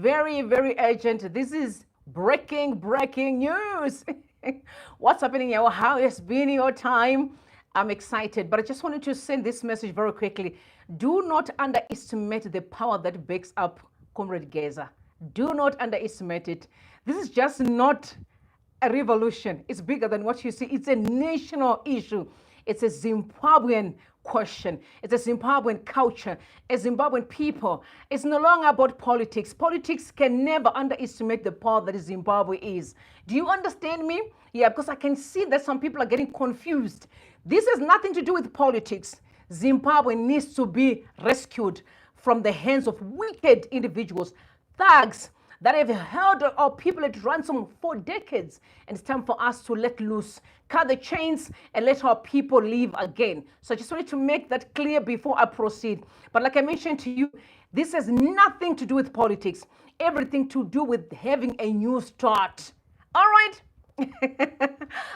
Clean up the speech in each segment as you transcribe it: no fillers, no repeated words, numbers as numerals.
Very, very urgent. This is breaking news. What's happening here? How has been your time? I'm excited, but I just wanted to send this message very quickly. Do not underestimate the power that backs up Comrade GEZA. Do not underestimate it. This is just not a revolution. It's bigger than what you see. It's a national issue. It's a Zimbabwean question. It's a Zimbabwean culture, a Zimbabwean people. It's no longer about politics. Politics can never underestimate the power that Zimbabwe is. Do you understand me? Yeah, because I can see that some people are getting confused. This has nothing to do with politics. Zimbabwe needs to be rescued from the hands of wicked individuals, thugs, that have held our people at ransom for decades. And it's time for us to let loose, cut the chains, and let our people live again. So I just wanted to make that clear before I proceed. But like I mentioned to you, this has nothing to do with politics, everything to do with having a new start. All right?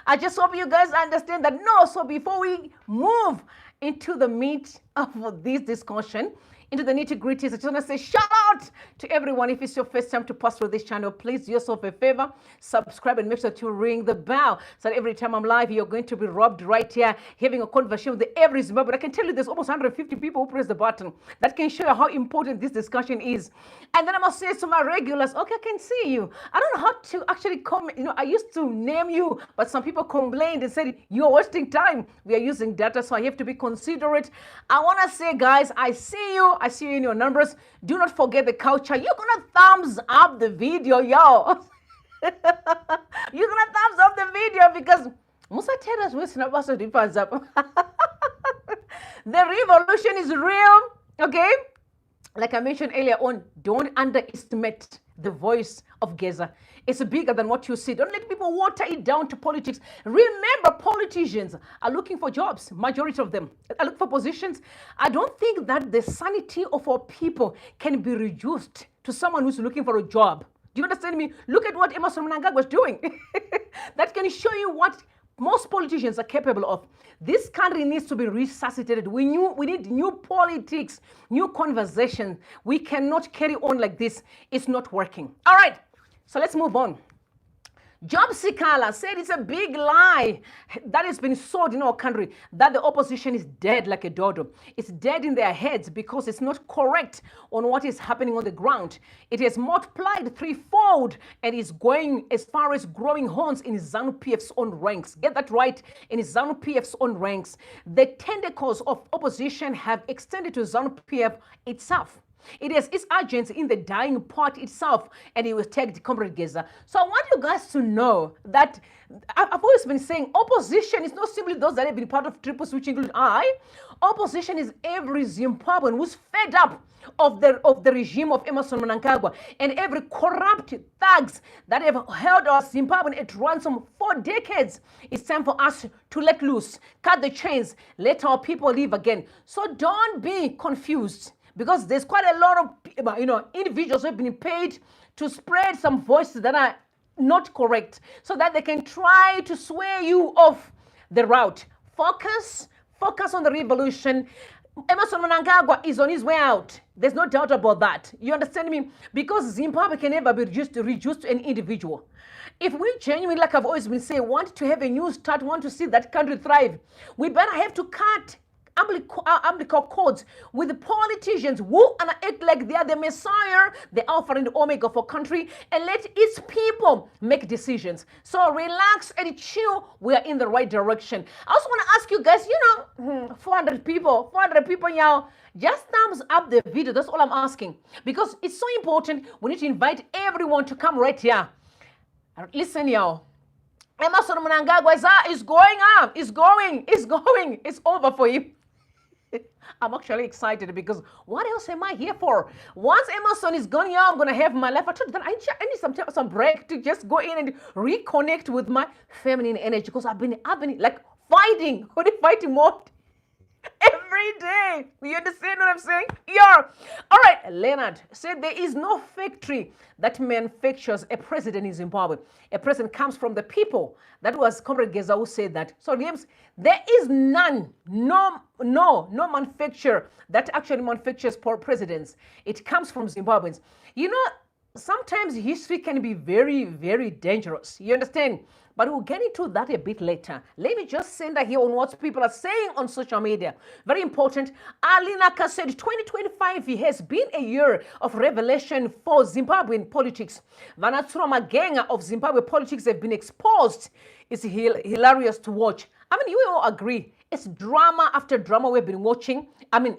I just hope you guys understand that. No, so before we move into the meat of this discussion, into the nitty-gritties, I just want to say shout out to everyone. If it's your first time to pass through this channel, please do yourself a favor, subscribe and make sure to ring the bell so that every time I'm live, you're going to be robbed right here, having a conversation with every Zimbabwean. I can tell you there's almost 150 people who press the button. That can show you how important this discussion is. And then I must say to my regulars, okay, I can see you. I don't know how to actually comment. You know, I used to name you, but some people complained and said, you're wasting time. We are using data, so I have to be considerate. I want to say, guys, I see you. I see you in your numbers. Do not forget the culture. You're going to thumbs up the video, yo. You're going to thumbs up the video because Musa Terra's with Snabaso difference up. The revolution is real, okay? Like I mentioned earlier on, don't underestimate the voice of GEZA. It's bigger than what you see. Don't let people water it down to politics. Remember, politicians are looking for jobs, majority of them. I look for positions. I don't think that the sanity of our people can be reduced to someone who's looking for a job. Do you understand me? Look at what Mnangagwa was doing. That can show you what most politicians are capable of. This country needs to be resuscitated. We need new politics, new conversation. We cannot carry on like this. It's not working. All right, so let's move on. Job Sikala said it's a big lie that has been sold in our country, that the opposition is dead like a dodo. It's dead in their heads because it's not correct on what is happening on the ground. It has multiplied threefold and is going as far as growing horns in ZANU-PF's own ranks. Get that right, in ZANU-PF's own ranks. The tentacles of opposition have extended to ZANU-PF itself. It has its agents in the dying part itself, and it was tagged Comrade GEZA. So I want you guys to know that I've always been saying opposition is not simply those that have been part of triple switch, including I. Opposition is every Zimbabwean who's fed up of the regime of Mnangagwa and every corrupt thugs that have held our Zimbabwean at ransom for decades. It's time for us to let loose, cut the chains, let our people live again. So don't be confused, because there's quite a lot of individuals who have been paid to spread some voices that are not correct so that they can try to sway you off the route. Focus on the revolution. Mnangagwa is on his way out. There's no doubt about that. You understand me? Because Zimbabwe can never be reduced to an individual. If we genuinely, like I've always been saying, want to have a new start, want to see that country thrive, we better have to cut umbilical cords with the politicians who act like they are the messiah, the alpha and the omega for country, and let its people make decisions. So relax and chill. We are in the right direction. I also want to ask you guys, 400 people now, just thumbs up the video. That's all I'm asking, because it's so important. We need to invite everyone to come right here. Listen, y'all. Mnangagwa is going up. It's going. It's over for you. I'm actually excited because what else am I here for? Once Emerson is gone, I'm going to have my life. I told you that I need some break to just go in and reconnect with my feminine energy, because I've been like fighting mode every day. You understand what I'm saying? Yeah. All right. Leonard said there is no factory that manufactures a president in Zimbabwe. A president comes from the people. That was Comrade GEZA who said that. So James, there is none, no manufacturer that actually manufactures presidents. It comes from Zimbabweans. You know, sometimes history can be very, very dangerous. You understand? But we'll get into that a bit later. Let me just send that here on what people are saying on social media. Very important. Alinaka said 2025 has been a year of revelation for Zimbabwean politics. Vanatsura Magenga of Zimbabwe politics have been exposed. It's hilarious to watch. I mean, you all agree. It's drama after drama we've been watching. I mean,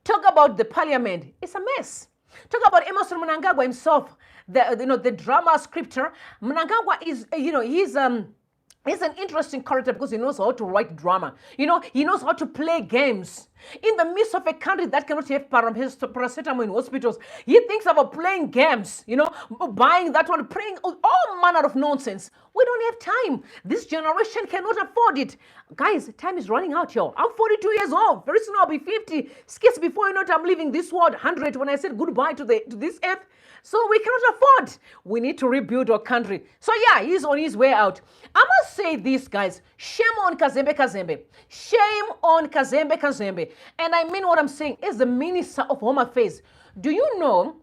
talk about the parliament. It's a mess. Talk about Emerson Mnangagwa himself, the drama scripter. Mnangagwa is, he's an interesting character because he knows how to write drama. He knows how to play games. In the midst of a country that cannot have paracetamol in hospitals, he thinks about playing games, buying that one, playing all manner of nonsense. We don't have time. This generation cannot afford it. Guys, time is running out, yo. I'm 42 years old. Very soon I'll be 50. Scarce before you know it, I'm leaving this world. 100 when I said goodbye to this earth. So we cannot afford. We need to rebuild our country. So yeah, he's on his way out. I must say this, guys. Shame on Kazembe Kazembe. Shame on Kazembe Kazembe. And I mean what I'm saying. As the Minister of Home Affairs, do you know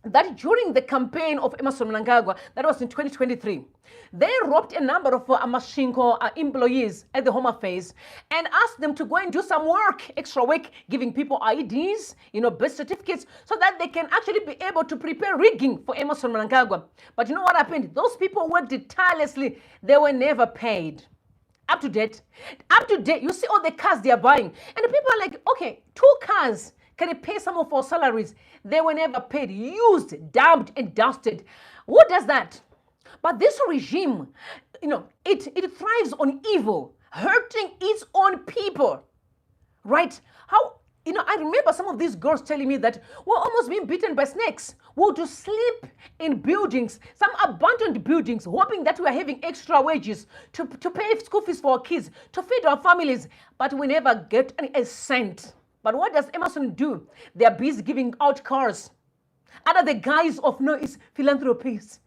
that during the campaign of Emerson Mnangagwa, that was in 2023, they robbed a number of Amashinko employees at the Home Affairs and asked them to go and do some work, extra work, giving people IDs, birth certificates, so that they can actually be able to prepare rigging for Emerson Mnangagwa. But you know what happened? Those people worked tirelessly. They were never paid. Up to date. You see all the cars they are buying. And the people are like, okay, 2 cars. Can they pay some of our salaries? They were never paid, used, dumped, and dusted. Who does that? But this regime, it thrives on evil, hurting its own people, right? I remember some of these girls telling me that we're almost being bitten by snakes. We're to sleep in buildings, some abandoned buildings, hoping that we're having extra wages to pay school fees for our kids, to feed our families, but we never get a cent. But what does Emerson do? They're busy giving out cars under the guise of it's philanthropies.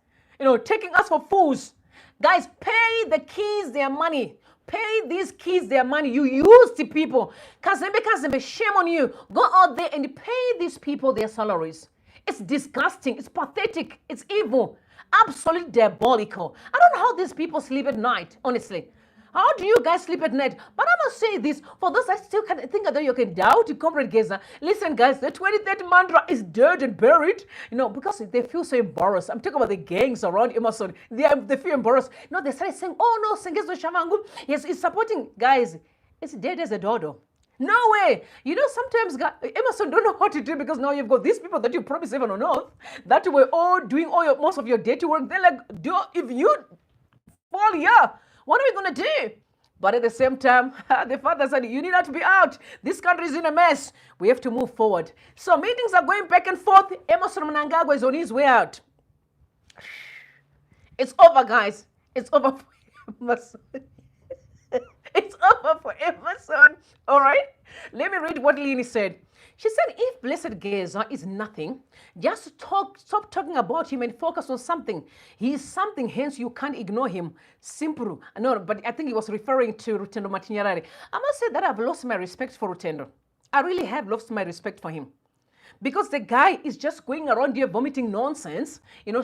Taking us for fools. Guys, pay the kids their money. Pay these kids their money. You use the people. Kazembe, shame on you. Go out there and pay these people their salaries. It's disgusting. It's pathetic. It's evil. Absolutely diabolical. I don't know how these people sleep at night, honestly. How do you guys sleep at night? But I must say this, for those that still can think that you can doubt Comrade GEZA, listen guys, the 23rd mantra is dead and buried, because they feel so embarrassed. I'm talking about the gangs around Emerson. They feel embarrassed. They started saying, oh no, Sengezo Shavangu, yes, he's supporting. Guys, it's dead as a dodo. No way. Sometimes Emerson don't know what to do because now you've got these people that you promised heaven on earth that were all doing most of your dirty work. They're like, if you fall here, what are we going to do? But at the same time, the father said, you need not to be out. This country is in a mess. We have to move forward. So meetings are going back and forth. Emerson Mnangagwa is on his way out. It's over, guys. It's over for Emerson. It's over for Emerson. All right? Let me read what Lini said. She said, if Blessed GEZA is nothing, just stop talking about him and focus on something. He is something, hence you can't ignore him. Simple. No, but I think he was referring to Rutendo Matinyarari. I must say that I've lost my respect for Rutendo. I really have lost my respect for him. Because the guy is just going around here vomiting nonsense,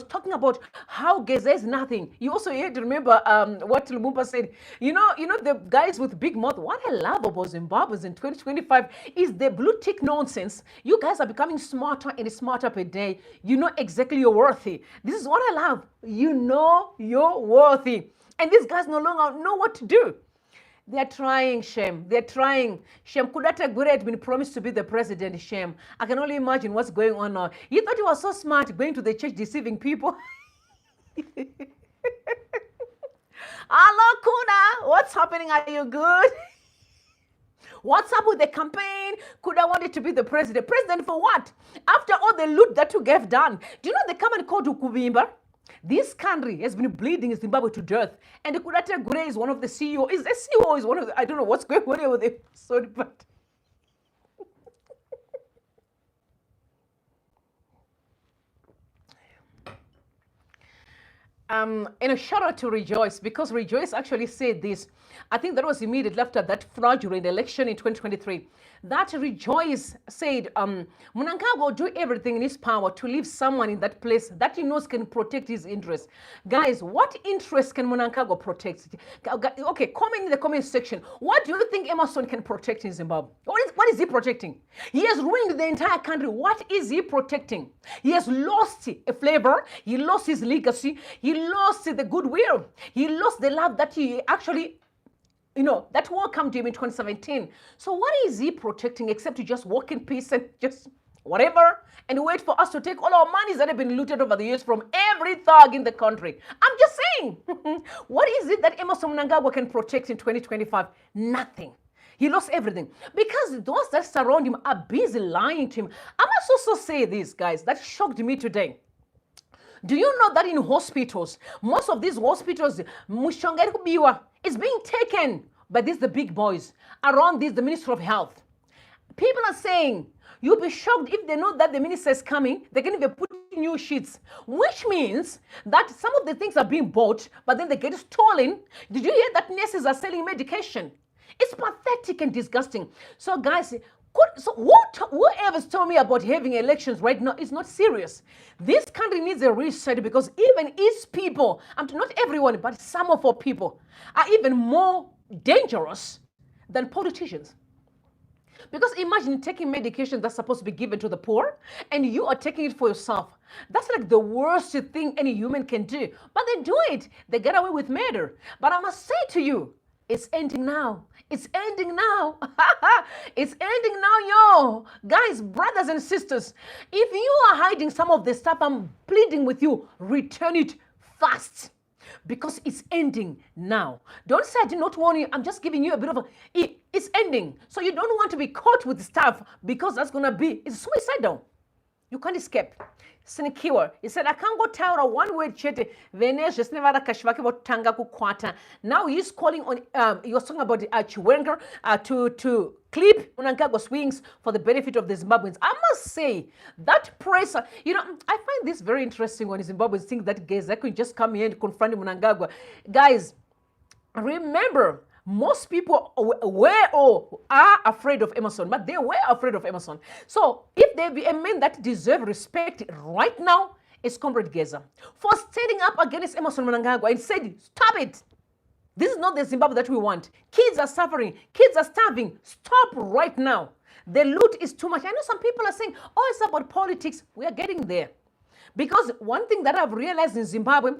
talking about how GEZA is nothing. You also had to remember what Lumumba said. The guys with big mouth, what I love about Zimbabweans in 2025 is the blue tick nonsense. You guys are becoming smarter and smarter per day. You know exactly you're worthy. This is what I love. You know you're worthy. And these guys no longer know what to do. They're trying, Shem. They're trying. Shem, Kudata Gure had been promised to be the president, Shem. I can only imagine what's going on now. You thought you were so smart going to the church deceiving people? Hello, Kuda. What's happening? Are you good? What's up with the campaign? Kuda wanted to be the president. President for what? After all the loot that you have done. Do you know they come and call to Kubimba? This country has been bleeding Zimbabwe to death. And Kudata Gure is one of the CEO. Is the CEO is one of the, I don't know what's going on here with the episode, but And a shout out to Rejoice, because Rejoice actually said this. I think that was immediately after that fraudulent election in 2023. That Rejoice said, Mnangagwa will do everything in his power to leave someone in that place that he knows can protect his interests. Guys, what interest can Mnangagwa protect? Okay, comment in the comment section. What do you think Emerson can protect in Zimbabwe? What is he protecting? He has ruined the entire country. What is he protecting? He has lost a flavor. He lost his legacy. He lost the goodwill. He lost the love that he actually, that welcomed him in 2017. So what is he protecting except to just walk in peace and just whatever and wait for us to take all our monies that have been looted over the years from every thug in the country? I'm just saying. What is it that Emerson Mnangagwa can protect in 2025? Nothing. He lost everything because those that surround him are busy lying to him. I must also say this, guys, that shocked me today. Do you know that in hospitals, most of these hospitals, mushonga kubiwa is being taken by the big boys around the Ministry of Health. People are saying, you'll be shocked if they know that the minister is coming, they can even put new sheets, which means that some of the things are being bought, but then they get stolen. Did you hear that nurses are selling medication? It's pathetic and disgusting. So guys, whoever's told me about having elections right now is not serious. This country needs a reset because even its people, not everyone, but some of our people are even more dangerous than politicians. Because imagine taking medication that's supposed to be given to the poor and you are taking it for yourself. That's like the worst thing any human can do. But they do it. They get away with murder. But I must say to you, it's ending now. It's ending now. It's ending now, yo. Guys, brothers and sisters, if you are hiding some of the stuff, I'm pleading with you, return it fast. Because it's ending now. Don't say I did not warn you. I'm just giving you a bit of it's ending. So you don't want to be caught with stuff because that's going to be, it's suicidal. You can't escape. Sinikiwa. He said, I can't go tell one word chete. Now he's calling on, he was talking about Chiwenga to clip Mnangagwa's wings for the benefit of the Zimbabweans. I must say, that press, I find this very interesting when Zimbabweans think that GEZA could just come here and confront Mnangagwa. Guys, remember, most people were or are afraid of Emerson, but they were afraid of Emerson. So if there be a man that deserve respect right now, it's Comrade GEZA for standing up against Emerson Mnangagwa and said, stop it. This is not the Zimbabwe that we want. Kids are suffering. Kids are starving. Stop right now. The loot is too much. I know some people are saying, oh, it's about politics. We are getting there. Because one thing that I've realized in Zimbabwe,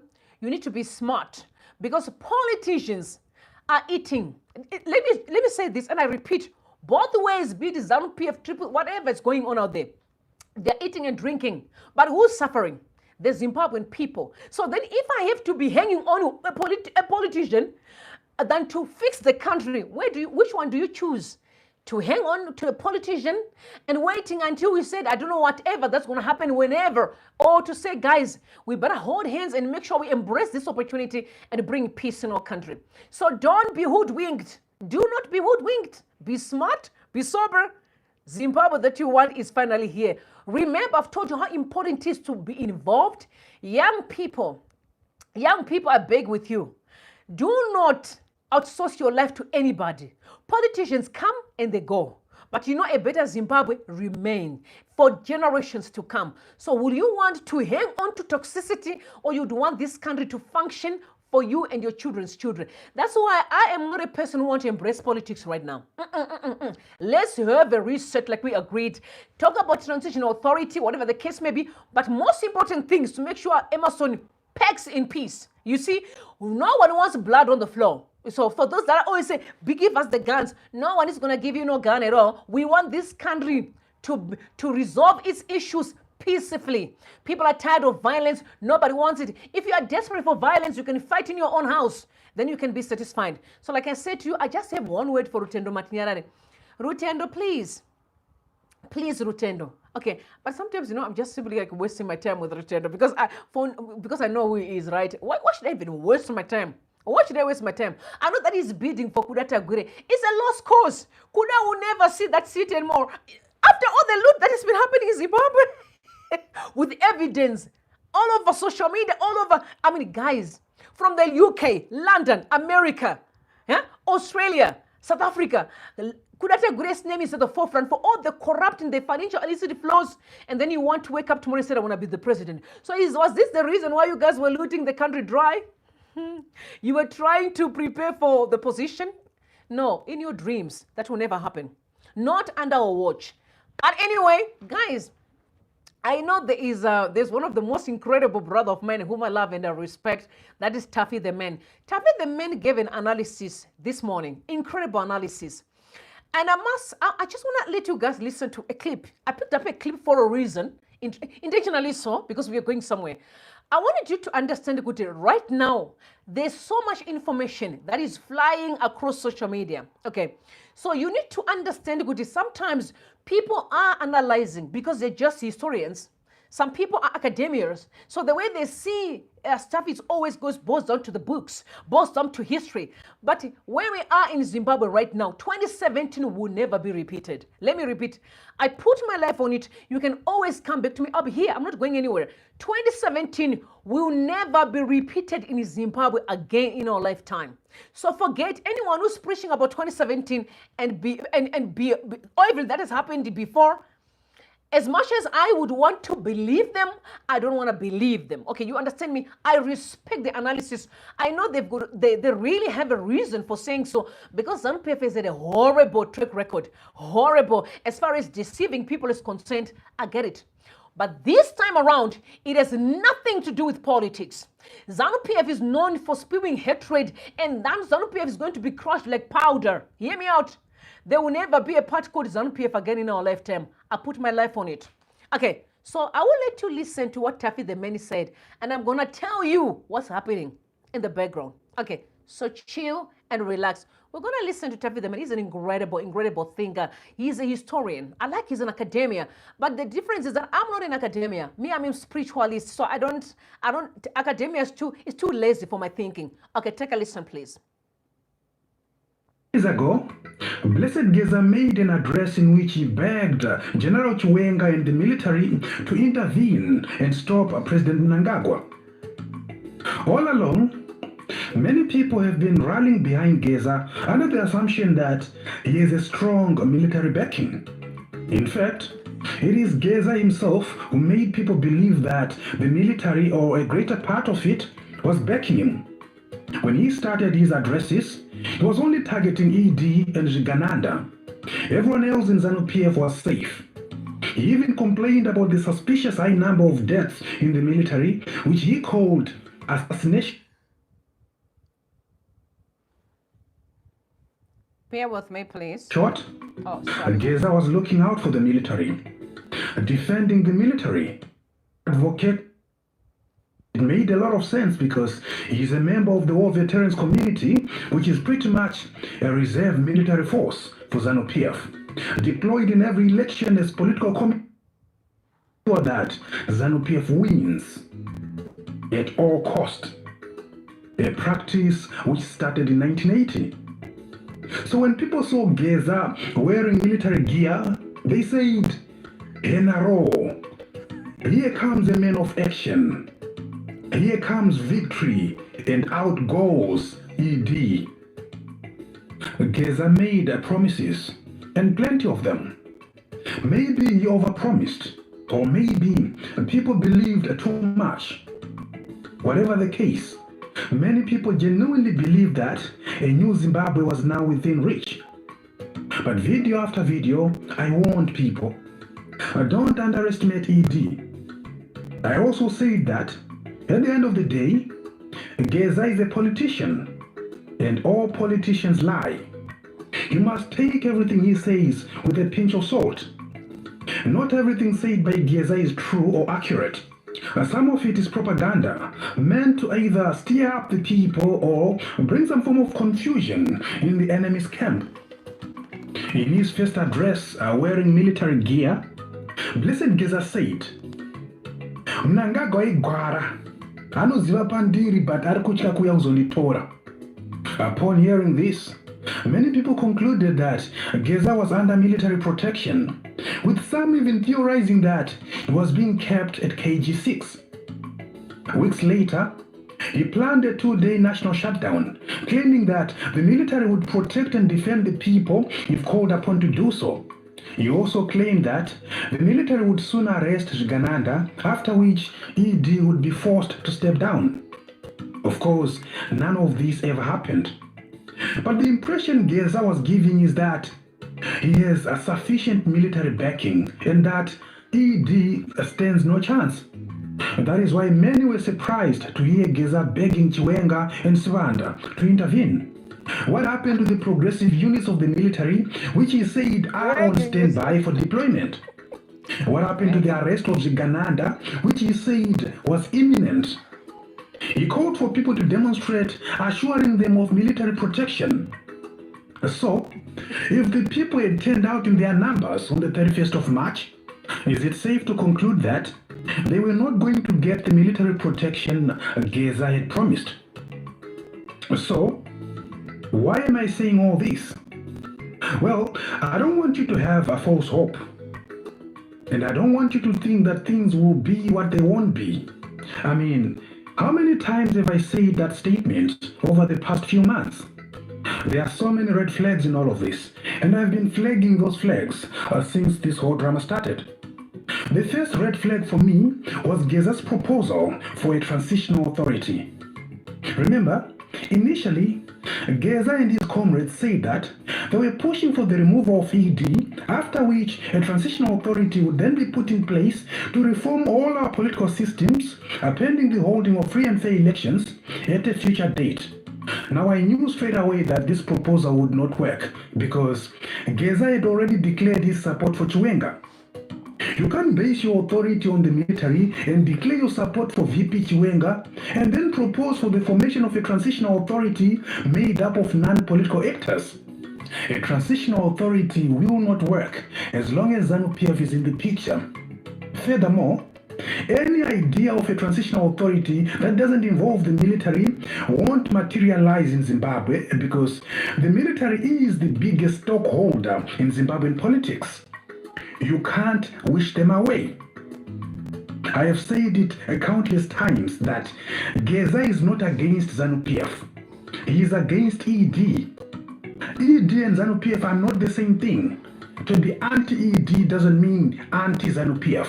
you need to be smart. Because politicians are eating. Let me say this, and I repeat, both ways, be it zanu-pf, triple, whatever is going on out there, they're eating and drinking. But who's suffering? The Zimbabwean people. So then if I have to be hanging on a politician than to fix the country, which one do you choose? To hang on to a politician and waiting until we said, I don't know, whatever that's going to happen whenever, or to say, guys, we better hold hands and make sure we embrace this opportunity and bring peace in our country. So don't be hoodwinked. Do not be hoodwinked. Be smart, be sober. Zimbabwe that you want is finally here. Remember, I've told you how important it is to be involved. Young people, I beg with you, do not outsource your life to anybody. Politicians come and they go. But a better Zimbabwe remain for generations to come. So will you want to hang on to toxicity, or you'd want this country to function for you and your children's children? That's why I am not a person who wants to embrace politics right now. Let's have a reset like we agreed. Talk about transitional authority, whatever the case may be. But most important things to make sure Emerson packs in peace. You see, no one wants blood on the floor. So for those that always say, give us the guns, no one is going to give you no gun at all. We want this country to resolve its issues peacefully. People are tired of violence. Nobody wants it. If you are desperate for violence, you can fight in your own house. Then you can be satisfied. So like I said to you, I just have one word for Rutendo Matinyarare. Rutendo, please. Please, Rutendo. Okay, but sometimes, I'm just simply like wasting my time with Rutendo because I know who he is, right? Why should I even waste my time? Why should I waste my time? I know that he's bidding for Kudata Gure. It's a lost cause. Kuda will never see that seat anymore. After all the loot that has been happening in Zimbabwe, with evidence, all over social media, all over. I mean, guys, from the UK, London, America, yeah, Australia, South Africa. Could I take Grace's name is at the forefront for all the corrupting, the financial illicit flows, and then you want to wake up tomorrow and say, I want to be the president. So was this the reason why you guys were looting the country dry? You were trying to prepare for the position? No, in your dreams, that will never happen. Not under our watch. But anyway, guys, I know there's one of the most incredible brother of mine whom I love and I respect. That is Taffy the Man. Taffy the Man gave an analysis this morning. Incredible analysis. And I just want to let you guys listen to a clip. I picked up a clip for a reason, intentionally so, because we are going somewhere. I wanted you to understand, Guti, right now, there's so much information that is flying across social media. Okay, so you need to understand, Guti, sometimes people are analyzing because they're just historians. Some people are academics. So the way they see stuff is always boils down to the books, boils down to history. But where we are in Zimbabwe right now, 2017 will never be repeated. Let me repeat. I put my life on it. You can always come back to me. I'll be here. I'm not going anywhere. 2017 will never be repeated in Zimbabwe again in our lifetime. So forget anyone who's preaching about 2017 or even that has happened before. As much as I would want to believe them, I don't want to believe them. Okay, you understand me? I respect the analysis. I know they really have a reason for saying so, because zanu-pf has had a horrible track record. Horrible. As far as deceiving people is concerned, I get it. But this time around, it has nothing to do with politics. ZANU-PF is known for spewing hatred, and then ZANU-PF is going to be crushed like powder. Hear me out. There will never be a party called ZANU-PF again in our lifetime. I put my life on it. Okay, so I will let you listen to what Taffy the Man said, and I'm going to tell you what's happening in the background. Okay, so chill and relax. We're going to listen to Taffy the Man. He's an incredible thinker. He's a historian. I like he's an academia, but the difference is that I'm not in academia. Me, I'm a spiritualist, so academia is too lazy for my thinking. Okay, take a listen, please. Years ago, Blessed GEZA made an address in which he begged General Chiwenga and the military to intervene and stop President Mnangagwa. All along, many people have been rallying behind GEZA under the assumption that he has a strong military backing. In fact, it is GEZA himself who made people believe that the military, or a greater part of it, was backing him. When he started his addresses, he was only targeting ED and Gananda. Everyone else in ZANU-PF was safe. He even complained about the suspicious high number of deaths in the military, which he called assassination. Bear with me, please. Short, oh, sorry. GEZA was looking out for the military, defending the military, advocate. It made a lot of sense because he's a member of the War Veterans Community, which is pretty much a reserve military force for ZANU-PF, deployed in every election as political committee so that ZANU-PF wins at all cost, a practice which started in 1980. So when people saw GEZA wearing military gear, they said, NRO, here comes a man of action. Here comes victory, and out goes ED. GEZA made promises, and plenty of them. Maybe he overpromised, or maybe people believed too much. Whatever the case, many people genuinely believed that a new Zimbabwe was now within reach. But video after video, I warned people, don't underestimate ED. I also said that at the end of the day, GEZA is a politician, and all politicians lie. You must take everything he says with a pinch of salt. Not everything said by GEZA is true or accurate. Some of it is propaganda, meant to either stir up the people or bring some form of confusion in the enemy's camp. In his first address, wearing military gear, Blessed GEZA said, Mnangagwa igwara. Anoziva pandiri but arikutya kuya kuzonditora. Upon hearing this, many people concluded that GEZA was under military protection, with some even theorizing that it was being kept at KG6. Weeks later, he planned a 2-day national shutdown, claiming that the military would protect and defend the people if called upon to do so. He also claimed that the military would soon arrest Chiwenga, after which ED would be forced to step down. Of course, none of this ever happened. But the impression GEZA was giving is that he has a sufficient military backing and that ED stands no chance. That is why many were surprised to hear GEZA begging Chiwenga and Sibanda to intervene. What happened to the progressive units of the military, which he said are on standby for deployment? What happened to the arrest of Chiwenga, which he said was imminent? He called for people to demonstrate, assuring them of military protection. So, if the people had turned out in their numbers on the 31st of March, is it safe to conclude that they were not going to get the military protection GEZA had promised? So, why am I saying all this? Well, I don't want you to have a false hope. And I don't want you to think that things will be what they won't be. I mean, how many times have I said that statement over the past few months? There are so many red flags in all of this, and I've been flagging those flags since this whole drama started. The first red flag for me was GEZA's proposal for a transitional authority. Remember, initially, GEZA and his comrades said that they were pushing for the removal of ED, after which a transitional authority would then be put in place to reform all our political systems, pending the holding of free and fair elections at a future date. Now, I knew straight away that this proposal would not work because GEZA had already declared his support for Chiwenga. You can't base your authority on the military and declare your support for VP Chiwenga and then propose for the formation of a transitional authority made up of non-political actors. A transitional authority will not work as long as zanu-pf is in the picture. Furthermore, any idea of a transitional authority that doesn't involve the military won't materialize in Zimbabwe because the military is the biggest stockholder in Zimbabwean politics. You can't wish them away. I have said it countless times that GEZA is not against zanu-pf. He is against ED. ED and zanu-pf are not the same thing. To be anti-ED doesn't mean anti-zanu-pf.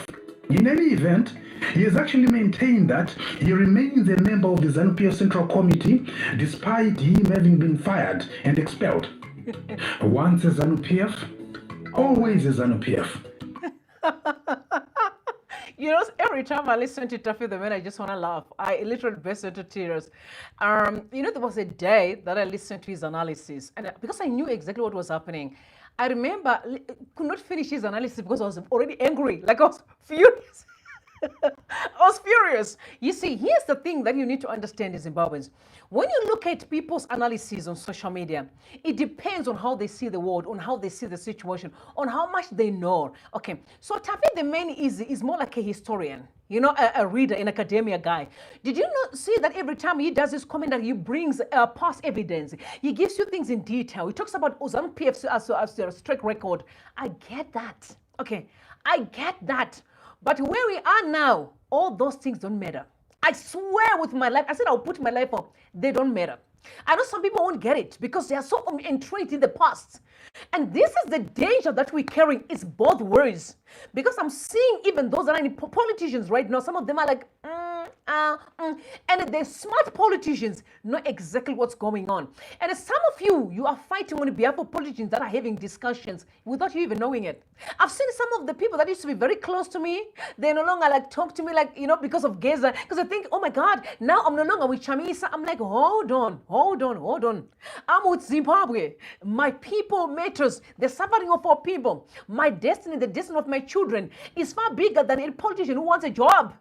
In any event, he has actually maintained that he remains a member of the ZANU-PF Central Committee despite him having been fired and expelled. Once a ZANU-PF, always a ZANU-PF. You know, every time I listen to Taffy the Man, I just want to laugh. I literally burst into tears. You know, there was a day that I listened to his analysis, and because I knew exactly what was happening, I remember could not finish his analysis because I was already angry, like I was furious. I was furious. You see, here's the thing that you need to understand as Zimbabweans. When you look at people's analysis on social media, it depends on how they see the world, on how they see the situation, on how much they know. Okay, so Taffy the Man is more like a historian, you know, a reader, an academia guy. Did you not see that every time he does his comment that he brings past evidence, he gives you things in detail. He talks about zanu-pf as a track record. I get that. Okay, I get that. But where we are now, all those things don't matter. I swear with my life, I said I'll put my life up. They don't matter. I know some people won't get it because they are so entrenched in the past. And this is the danger that we're carrying. It's both ways. Because I'm seeing even those that are politicians right now, some of them are like, and the smart politicians know exactly what's going on. And some of you are fighting on behalf of politicians that are having discussions without you even knowing it. I've seen some of the people that used to be very close to me, they no longer like talk to me like, you know, because of GEZA, because I think, oh my God, now I'm no longer with Chamisa. I'm like, hold on. I'm with Zimbabwe. My people matters. The suffering of our people, my destiny, the destiny of my children is far bigger than a politician who wants a job.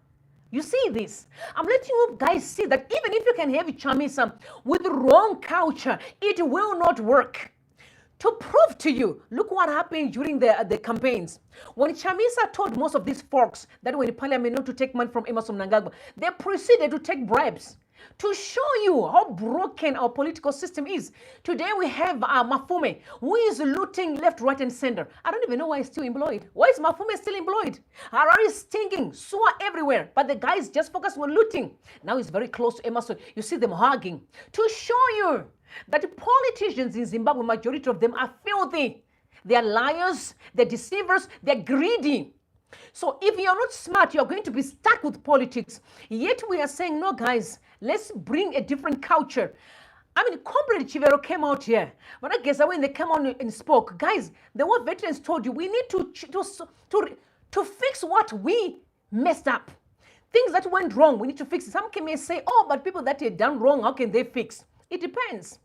You see this? I'm letting you guys see that even if you can have Chamisa with the wrong culture, it will not work. To prove to you, look what happened during the campaigns. When Chamisa told most of these folks that were in parliament not to take money from Mnangagwa, they proceeded to take bribes. To show you how broken our political system is. Today we have Mafume, who is looting left, right, and center. I don't even know why he's still employed. Why is Mafume still employed? Harare is stinking, sewer everywhere, but the guy is just focused on looting. Now he's very close to Emerson. You see them hugging. To show you that politicians in Zimbabwe, majority of them are filthy. They're liars, they're deceivers, they're greedy. So if you're not smart, you're going to be stuck with politics. Yet we are saying, no, guys, let's bring a different culture. I mean, Comrade Chivero came out here. When I guess when they came on and spoke, guys, the war veterans told you we need to fix what we messed up. Things that went wrong, we need to fix it. Some may say, oh, but people that had done wrong, how can they fix? It depends.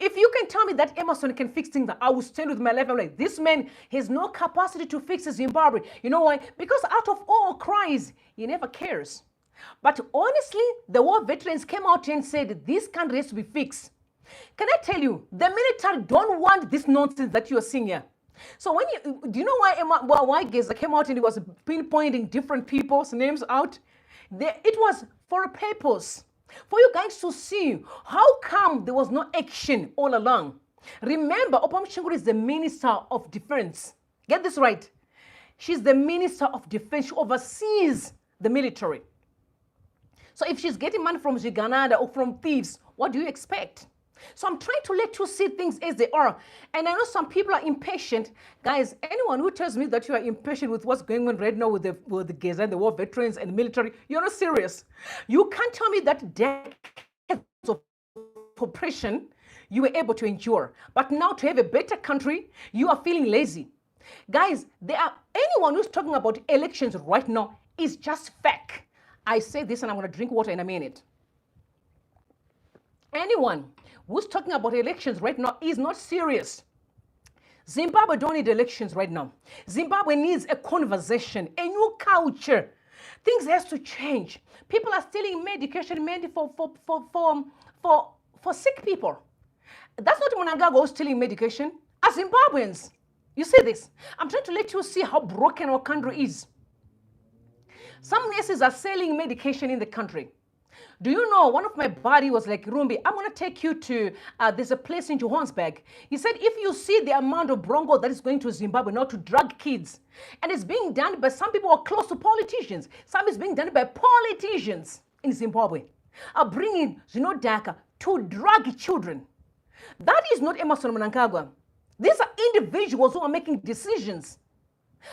If you can tell me that Emerson can fix things, I will stand with my life. I'm like, this man has no capacity to fix Zimbabwe. You know why? Because out of all cries, he never cares. But honestly, the war veterans came out and said, this country has to be fixed. Can I tell you, the military don't want this nonsense that you're seeing here. So when do you know why GEZA came out and he was pinpointing different people's names out? It was for a purpose. For you guys to see how come there was no action all along. Remember, Opam Shinguri is the Minister of Defense. Get this right. She's the Minister of Defense. She oversees the military. So if she's getting money from Ziganada or from thieves, what do you expect? So I'm trying to let you see things as they are. And I know some people are impatient. Guys, anyone who tells me that you are impatient with what's going on right now with the GEZA, the war veterans and the military, you're not serious. You can't tell me that decades of oppression you were able to endure. But now to have a better country, you are feeling lazy. Guys, anyone who's talking about elections right now is just fake. I say this and I'm going to drink water in a minute. Anyone who's talking about elections right now is not serious. Zimbabwe don't need elections right now. Zimbabwe needs a conversation, a new culture. Things has to change. People are stealing medication mainly for sick people. That's not Mnangagwa who's stealing medication. As Zimbabweans, you see this. I'm trying to let you see how broken our country is. Some nurses are selling medication in the country. Do you know, one of my buddy was like, Rumbi, I'm going to take you to, there's a place in Johannesburg. He said, if you see the amount of bronco that is going to Zimbabwe now to drug kids, and it's being done by some people who are close to politicians. Some is being done by politicians in Zimbabwe, are bringing Daka to drug children. That is not Emerson Mnangagwa. These are individuals who are making decisions.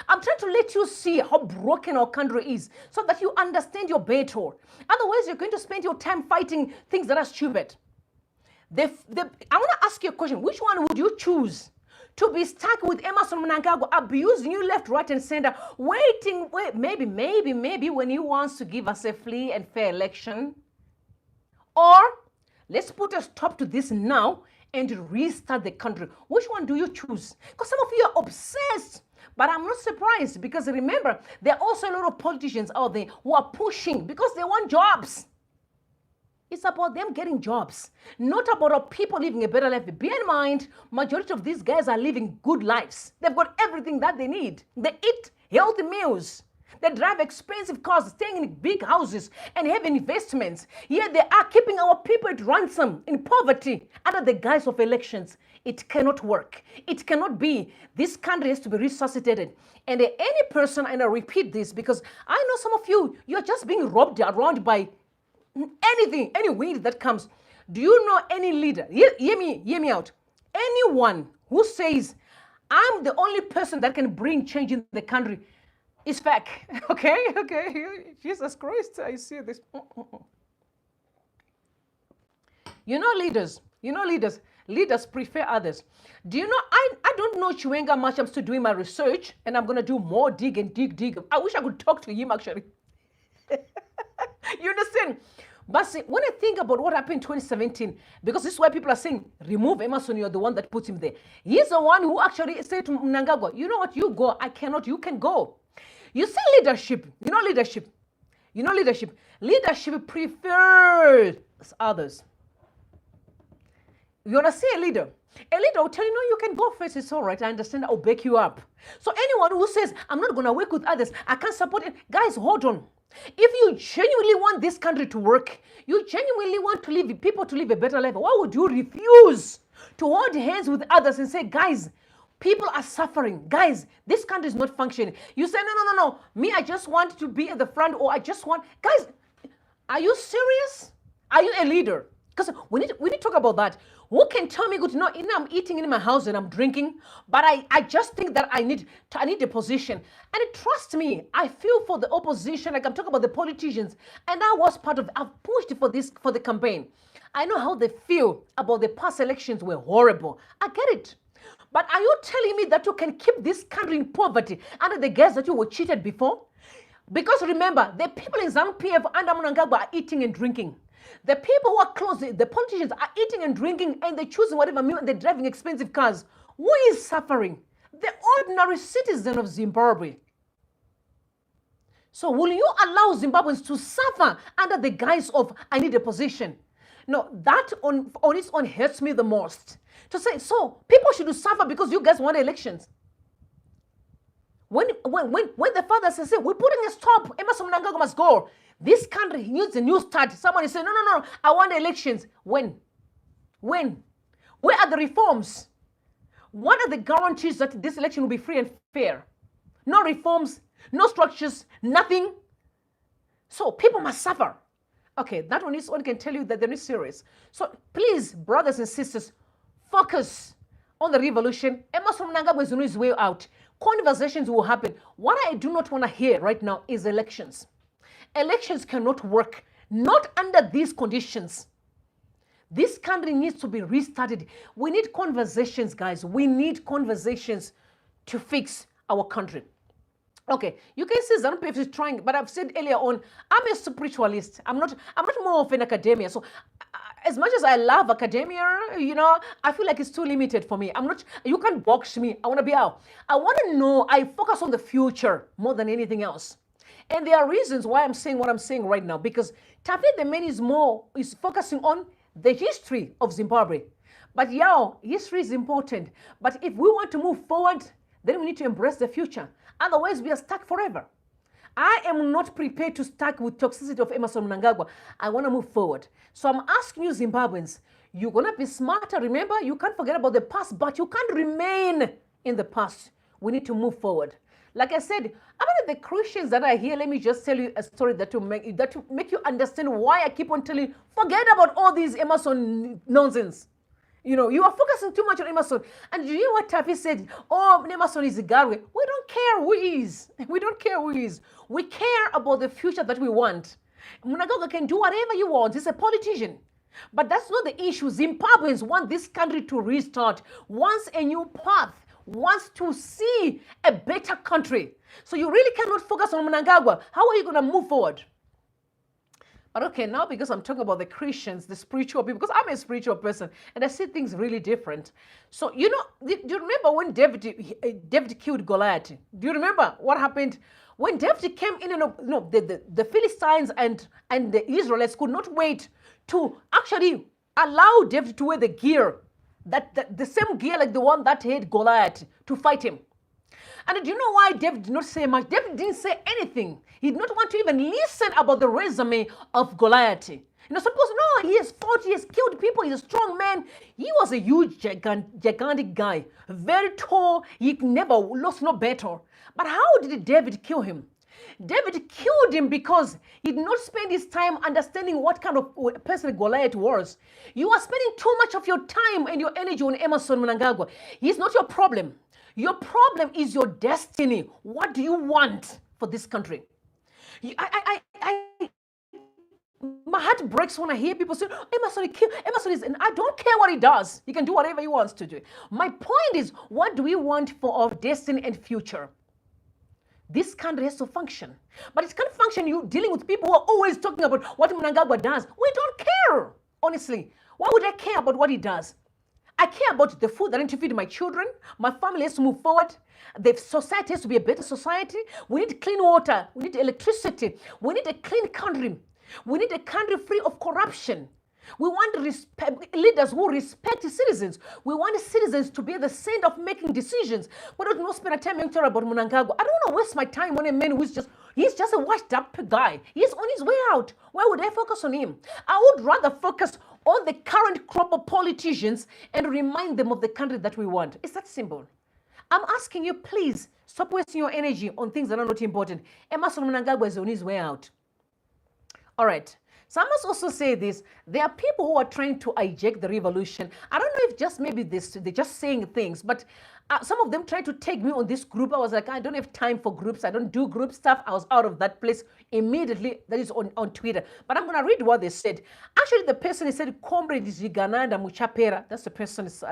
I'm trying to let you see how broken our country is so that you understand your battle. Otherwise, you're going to spend your time fighting things that are stupid. I want to ask you a question. Which one would you choose? To be stuck with Emerson Mnangagwa, abusing you left, right, and center, maybe when he wants to give us a free and fair election? Or let's put a stop to this now and restart the country. Which one do you choose? Because some of you are obsessed. But I'm not surprised because remember, there are also a lot of politicians out there who are pushing because they want jobs. It's about them getting jobs, not about our people living a better life. Bear in mind, majority of these guys are living good lives. They've got everything that they need. They eat healthy meals. They drive expensive cars, staying in big houses and have investments. Yet they are keeping our people at ransom in poverty under the guise of elections. It cannot work. It cannot be. This country has to be resuscitated. And any person, and I repeat this because I know some of you, you're just being robbed around by anything, any wind that comes. Do you know any leader? Hear me out. Anyone who says, I'm the only person that can bring change in the country, is fake. Okay. Jesus Christ, I see this. You know leaders. Leaders prefer others. Do you know, I don't know Chiwenga much. I'm still doing my research and I'm going to do more dig. I wish I could talk to him actually. You understand? But see, when I think about what happened in 2017, because this is why people are saying, remove Emerson, you're the one that put him there. He's the one who actually said to Mnangagwa, you know what, you go, I cannot, you can go. You see leadership, leadership prefers others. You want to see a leader will tell you, no, you can go first, it's all right, I understand, I'll back you up. So anyone who says, I'm not going to work with others, I can't support it, guys, hold on. If you genuinely want this country to work, you genuinely want to live, people to live a better life, why would you refuse to hold hands with others and say, guys, people are suffering. Guys, this country is not functioning. You say, no. Me, I just want to be at the front, or I just want, guys, are you serious? Are you a leader? Because we need to talk about that. Who can tell me, good, no, I'm eating in my house and I'm drinking, but I just think that I need a position. And trust me, I feel for the opposition, like I'm talking about the politicians, and I was part of, I've pushed for the campaign. I know how they feel about the past elections were horrible. I get it. But are you telling me that you can keep this country in poverty under the guise that you were cheated before? Because remember, the people in zanu-pf under Mnangagwa are eating and drinking. The people who are close, the politicians are eating and drinking, and they're choosing whatever meal, and they're driving expensive cars. Who is suffering? The ordinary citizen of Zimbabwe. So will you allow Zimbabweans to suffer under the guise of, I need a position? No, that on its own hurts me the most. To say, so people should suffer because you guys want elections. When the father says, we're putting a stop, Emmerson Mnangagwa must go. This country needs a new start. Someone is saying, no, I want elections. When? Where are the reforms? What are the guarantees that this election will be free and fair? No reforms, no structures, nothing. So people must suffer. Okay, that one can tell you that they're not serious. So please, brothers and sisters, focus on the revolution. Emmerson Mnangagwa is on his way out. Conversations will happen. What I do not want to hear right now is elections. Elections cannot work, not under these conditions. This country needs to be restarted. We need conversations, guys. We need conversations to fix our country. Okay, you can see zanu-pf is trying, but I've said earlier on, I'm a spiritualist. I'm not more of an academia. So as much as I love academia, I feel like it's too limited for me. You can't box me. I want to be out. I want to know, I focus on the future more than anything else. And there are reasons why I'm saying what I'm saying right now, because Taffy the Man is focusing on the history of Zimbabwe. But history is important. But if we want to move forward, then we need to embrace the future. Otherwise, we are stuck forever. I am not prepared to stuck with toxicity of Emmerson Mnangagwa. I want to move forward. So I'm asking you Zimbabweans, you're going to be smarter. Remember, you can't forget about the past, but you can't remain in the past. We need to move forward. Like I said, about the Christians that are here, let me just tell you a story that will make you understand why I keep on telling you, forget about all these Emmerson nonsense. You are focusing too much on Emmerson. And you hear what Taffy said? Oh, Emmerson is a Garwe. We don't care who he is. We don't care who he is. We care about the future that we want. Mnangagwa can do whatever you want. He's a politician. But that's not the issue. Zimbabweans want this country to restart, wants a new path, wants to see a better country. So you really cannot focus on Mnangagwa. How are you going to move forward? But okay, now because I'm talking about the Christians, the spiritual people, because I'm a spiritual person and I see things really different. So, do you remember when David killed Goliath? Do you remember what happened? When David came in, the Philistines and the Israelites could not wait to actually allow David to wear the gear, the same gear like the one that had Goliath, to fight him. And do you know why David did not say much? David didn't say anything. He did not want to even listen about the resume of Goliath. Suppose, no, he has fought, he has killed people, he's a strong man. He was a huge, gigantic guy, very tall, he never lost no battle. But how did David kill him? David killed him because he did not spend his time understanding what kind of person Goliath was. You are spending too much of your time and your energy on Emmerson Mnangagwa. He's not your problem. Your problem is your destiny. What do you want for this country? My heart breaks when I hear people say, Emmerson is, and I don't care what he does. He can do whatever he wants to do. My point is, what do we want for our destiny and future? This country has to function. But it can't function you dealing with people who are always talking about what Mnangagwa does. We don't care, honestly. Why would I care about what he does? I care about the food that I need to feed my children. My family has to move forward. The society has to be a better society. We need clean water. We need electricity. We need a clean country. We need a country free of corruption. We want leaders who respect citizens. We want citizens to be at the center of making decisions. We don't spend a time talking about Mnangagwa. I don't want to waste my time on a man who's just He's just a washed up guy. He's on his way out. Why would I focus on him? I would rather focus on the current crop of politicians and remind them of the country that we want. It's that simple. I'm asking you, please, stop wasting your energy on things that are not important. Emmerson Mnangagwa is on his way out. All right. So I must also say this. There are people who are trying to hijack the revolution. I don't know if just maybe they're just saying things, but some of them tried to take me on this group. I was like, I don't have time for groups. I don't do group stuff. I was out of that place immediately. That is on Twitter. But I'm going to read what they said. Actually, the person, he said, Comrade Zigananda Muchapera. That's the person's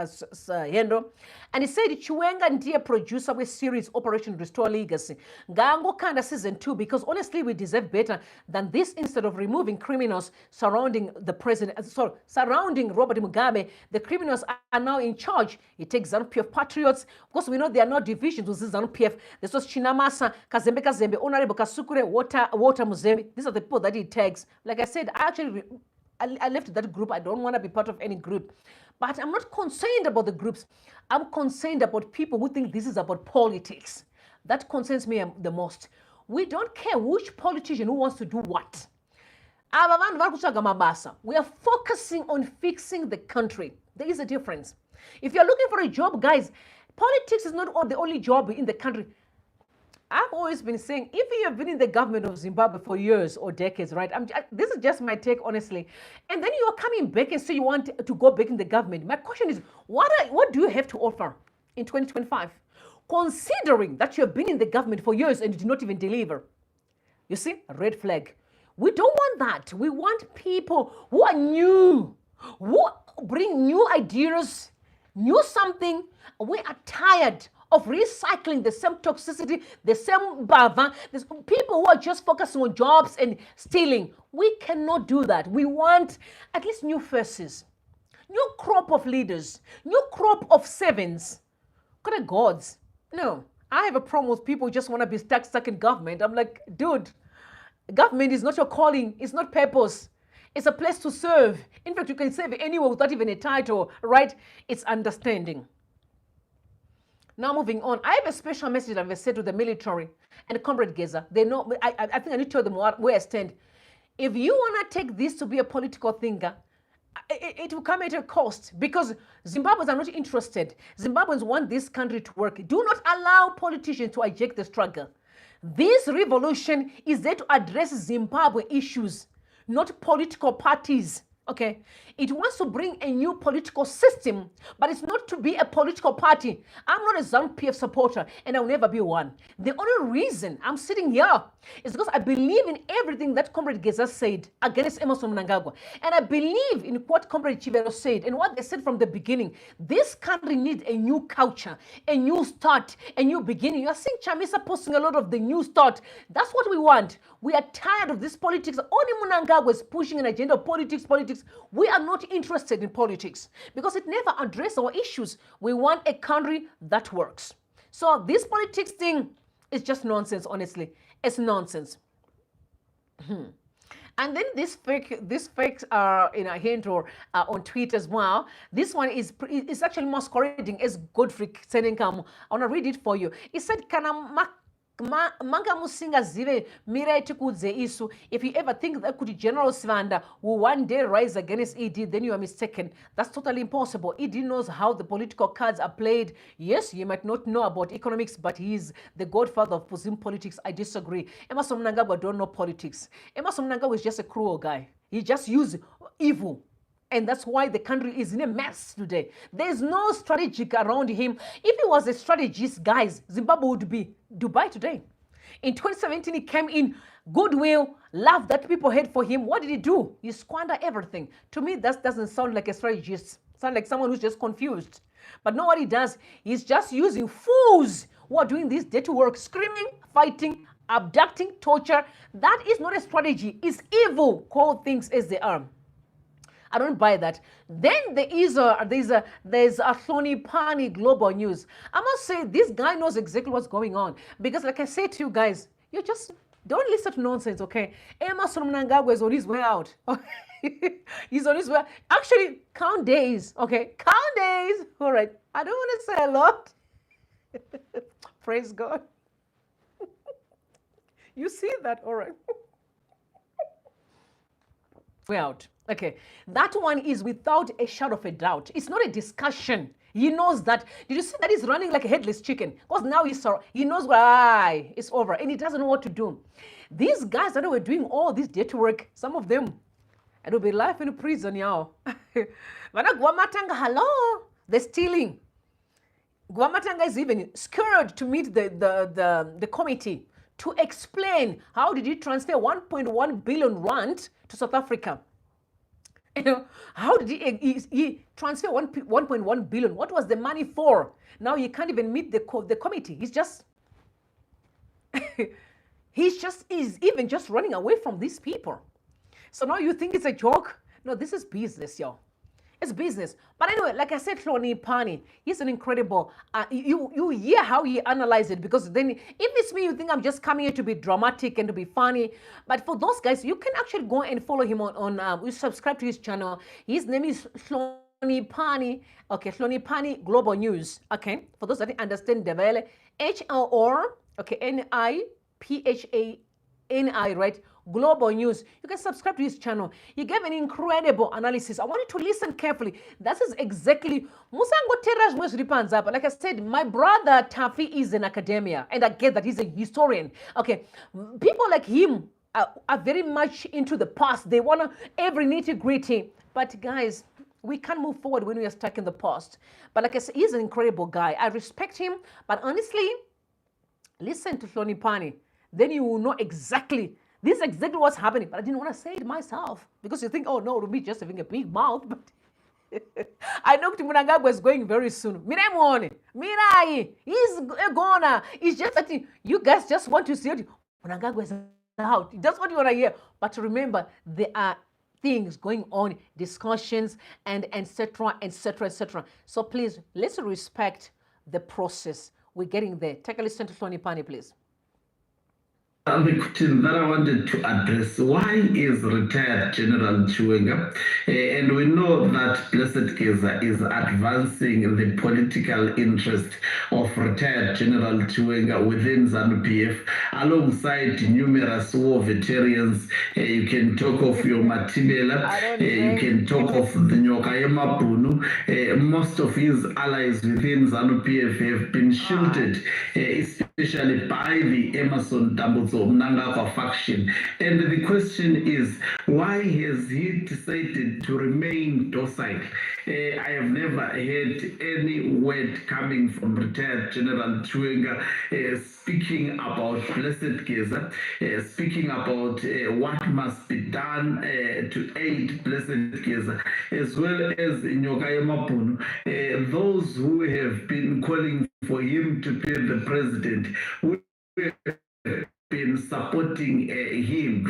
handle. And he said, Chiwenga ndiye producer with series Operation Restore Legacy. Gango Kanda season 2, because honestly, we deserve better than this. Instead of removing criminals surrounding the president, surrounding Robert Mugabe, the criminals are now in charge. He takes zanu-pf patriots. Of course, we know there are no divisions with zanu-pf. There's just Chinamasa, Kazembe, Honorable Kasukure, Water Muzembe. These are the people that he tags. Like I said, I left that group. I don't want to be part of any group. But I'm not concerned about the groups. I'm concerned about people who think this is about politics. That concerns me the most. We don't care which politician who wants to do what. We are focusing on fixing the country. There is a difference. If you're looking for a job, guys, politics is not the only job in the country. I've always been saying, if you have been in the government of Zimbabwe for years or decades, right? This is just my take, honestly. And then you are coming back and say you want to go back in the government. My question is, what do you have to offer in 2025? Considering that you have been in the government for years and you did not even deliver. You see, a red flag. We don't want that. We want people who are new, who bring new ideas, new something. We are tired of recycling the same toxicity, the same bava. There's people who are just focusing on jobs and stealing. We cannot do that. We want at least new faces, new crop of leaders, new crop of servants. What are gods? No, I have a problem with people who just want to be stuck in government. I'm like, dude, government is not your calling. It's not purpose. It's a place to serve. In fact, you can serve anywhere without even a title, right? It's understanding. Now moving on, I have a special message I've said to the military and Comrade GEZA. They know, I think I need to tell them where I stand. If you want to take this to be a political thing, it will come at a cost, because Zimbabweans are not interested. Zimbabweans want this country to work. Do not allow politicians to hijack the struggle. This revolution is there to address Zimbabwe issues, not political parties. Okay, it wants to bring a new political system, but it's not to be a political party. I'm not a zanu-pf supporter, and I'll never be one. The only reason I'm sitting here is because I believe in everything that Comrade GEZA said against Emmerson Mnangagwa. And I believe in what Comrade Chiwenga said and what they said from the beginning. This country needs a new culture, a new start, a new beginning. You're seeing Chamisa posting a lot of the new start. That's what we want. We are tired of this politics. Only Mnangagwa is pushing an agenda of politics. We are not interested in politics because it never addresses our issues. We want a country that works. So this politics thing is just nonsense, honestly. It's nonsense. And then this fake in a hint or on Twitter as well. This one is actually masquerading as Godfrey Senenkam. I want to read it for you. It said, Manga musinga zive mira etikudze isu. If you ever think that could General Sivanda will one day rise against ED, then you are mistaken. That's totally impossible. ED knows how the political cards are played. Yes, you might not know about economics, but he is the godfather of Muslim politics. I disagree. Emmerson Mnangagwa don't know politics. Emmerson Mnangagwa is just a cruel guy. He just uses evil. And that's why the country is in a mess today. There's no strategy around him. If he was a strategist, guys, Zimbabwe would be Dubai today. In 2017, he came in, goodwill, love that people had for him. What did he do? He squandered everything. To me, that doesn't sound like a strategist. Sound like someone who's just confused. But no, what he does, he's just using fools who are doing this dirty work, screaming, fighting, abducting, torture. That is not a strategy. It's evil. Call things as they are. I don't buy that. Then there's a Thorny Pani Global News. I must say, this guy knows exactly what's going on. Because like I said to you guys, you just don't listen to nonsense, okay? Emmerson Mnangagwa is on his way out. He's on his way. Actually, count days, okay? Count days. All right. I don't want to say a lot. Praise God. You see that? All right. We're out. Okay. That one is without a shadow of a doubt. It's not a discussion. He knows that. Did you see that he's running like a headless chicken? Because now he knows why it's over and he doesn't know what to do. These guys that were doing all this dirty work, some of them, it will be life in prison, y'all. Hello, they're stealing. Gwamatanga is even scared to meet the committee to explain how did he transfer 1.1 billion rand to South Africa. You know, how did he transfer 1.1 billion? What was the money for? Now he can't even meet the committee. He's even just running away from these people. So now you think it's a joke? No, this is business, y'all. It's business. But anyway, like I said, Hloniphani, he's an incredible, you hear how he analyzed it, because then if it's me, you think I'm just coming here to be dramatic and to be funny. But for those guys, you can actually go and follow him on subscribe to his channel. His name is Hloniphani. Okay, Hloniphani Global News. Okay, for those that didn't understand Devele, HLR, okay, NIPHANI, right? Global News. You can subscribe to his channel. He gave an incredible analysis. I want you to listen carefully. That is exactly like I said, my brother Taffy is in academia, and I get that he's a historian. Okay, people like him are very much into the past. They want every nitty-gritty. But guys, we can't move forward when we are stuck in the past. But like I said, he's an incredible guy. I respect him. But honestly, listen to Hloniphani. Then you will know exactly. This is exactly what's happening, but I didn't want to say it myself because you think, oh no, Rumi just having a big mouth. But I know Mnangagwa is going very soon. Mirai, he's gonna. It's just that you guys just want to see it. Mnangagwa is out. That's what you want to hear. But remember, there are things going on, discussions, and etc., etc., etc. So please, let's respect the process. We're getting there. Take a listen to Hloniphani, please. The question that I wanted to address, why is retired General Chiwenga, and we know that Blessed GEZA is advancing the political interest of retired General Chiwenga within ZANU-PF, alongside numerous war veterans. You can talk of your Matibela, you can talk of the Nyokayema Bunu. Most of his allies within ZANU-PF have been shielded, especially by the Emerson Dambuzo Mnangagwa faction. And the question is, why has he decided to remain docile? I have never heard any word coming from retired General Chiwenga speaking about Blessed GEZA, speaking about what must be done to aid Blessed GEZA, as well as Nyokayema Bunu, those who have been calling for him to be the president, who have been supporting him.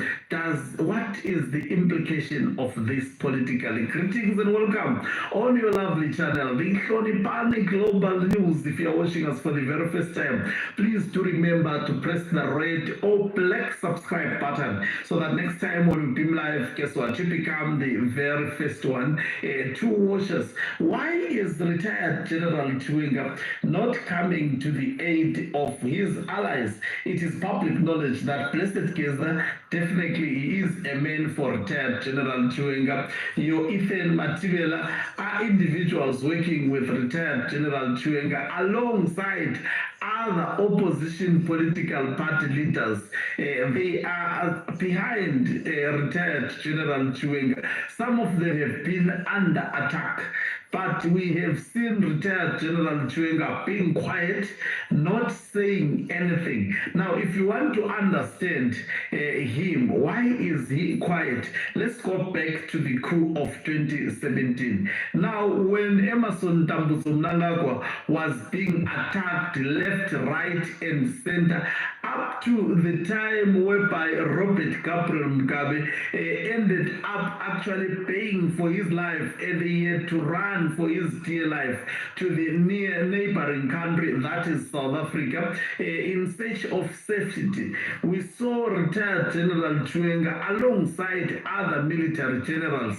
What is the implication of this politically? Greetings and welcome on your lovely channel, the Hloniphani Global News. If you're watching us for the very first time, please do remember to press the red or black subscribe button so that next time when we beam live, guess what? You become the very first one to watch us. Why is retired General Chiwenga not coming to the aid of his allies? It is public knowledge that Blessed GEZA definitely is a man for retired General Chiwenga. Your Ethan Matibela are individuals working with retired General Chiwenga alongside other opposition political party leaders. They are behind retired General Chiwenga. Some of them have been under attack. But we have seen retired General Chiwenga being quiet, not saying anything. Now, if you want to understand him, why is he quiet? Let's go back to the coup of 2017. Now, when Emerson Mnangagwa was being attacked left, right, and center, up to the time whereby Robert Gabriel Mugabe ended up actually paying for his life, and he had to run for his dear life to the near neighboring country, that is South Africa, in search of safety. We saw retired General Chiwenga alongside other military generals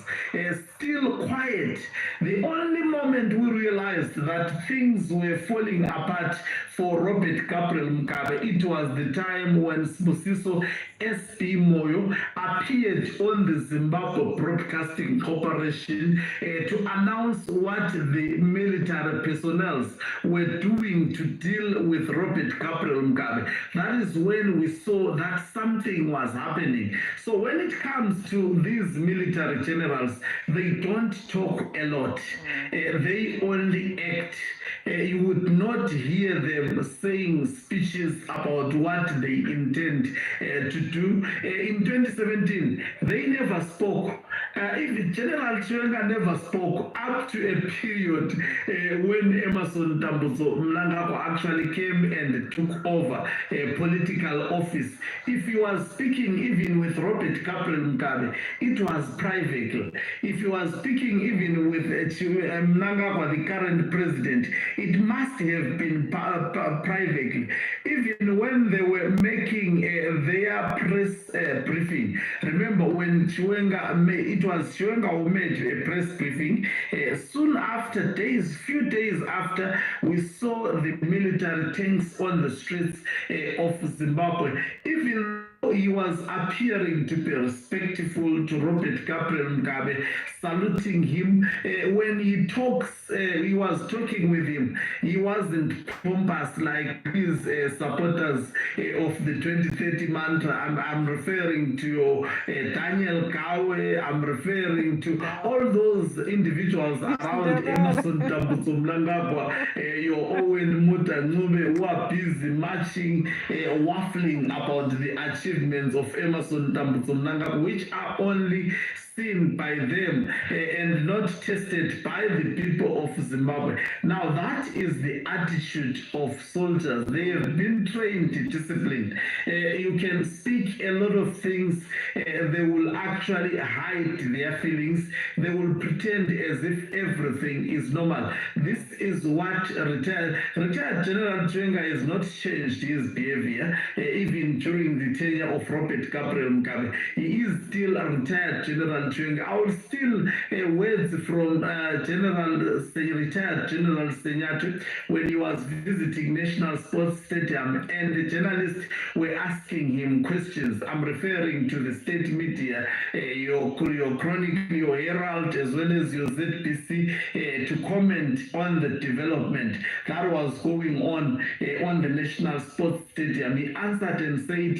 still quiet. The only moment we realized that things were falling apart for Robert Gabriel Mugabe, it was was the time when Sbusiso S.P. Moyo appeared on the Zimbabwe Broadcasting Corporation to announce what the military personnel were doing to deal with Robert Gabriel Mugabe. That is when we saw that something was happening. So when it comes to these military generals, they don't talk a lot. They only act. You would not hear them saying speeches about what they intend to do. In 2017, they never spoke. Even General Chiwenga never spoke up to a period when Emerson Tambuzo Mnangagwa actually came and took over political office. If he was speaking even with Robert Gabriel Mugabe, it was private. If he was speaking even with Mnangagwa, the current president, it must have been privately. Even when they were making their press briefing, remember when it was Chiwenga who made a press briefing. Soon after, few days after, we saw the military tanks on the streets of Zimbabwe. Even he was appearing to be respectful to Robert Gabriel Mugabe, saluting him. When he talks, he was talking with him. He wasn't pompous like his supporters of the 2030 mantra. I'm referring to Daniel Kawe. I'm referring to all those individuals around Emerson Tambuzo Mnangagwa, your Owen Muta Ncube, who are busy marching, waffling about the achievements of Emerson Tambuzo Mnangagwa, which are only seen by them and not tested by the people of Zimbabwe. Now that is the attitude of soldiers. They have been trained, disciplined. You can speak a lot of things. They will actually hide their feelings. They will pretend as if everything is normal. This is what retired General Chiwenga has not changed his behavior, even during the tenure of Robert Gabriel Mugabe. He is still a retired General Chiwenga. I will still words from retired General Senyatu when he was visiting National Sports Stadium and the journalists were asking him questions. I'm referring to the state media, your Chronicle, your Herald, as well as your ZBC, to comment on the development that was going on the National Sports Stadium. He answered and said,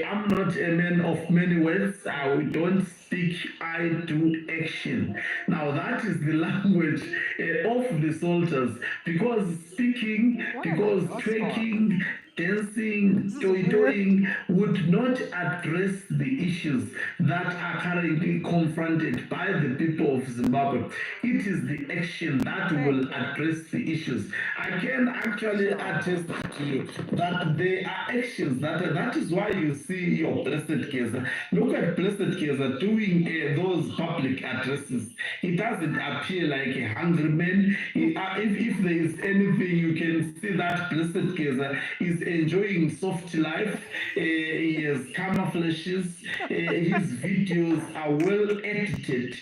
I'm not a man of many words. We don't speak, I do action. Now that is the language of the soldiers, because speaking, because twerking, dancing, toy-toying would not address the issues that are currently confronted by the people of Zimbabwe. It is the action that will address the issues. I can actually attest to you that there are actions that is why you see your Blessed GEZA. Look at Blessed GEZA doing those public addresses. He doesn't appear like a hungry man. If there is anything, you can see that Blessed GEZA is enjoying soft life. He has camouflages. His videos are well edited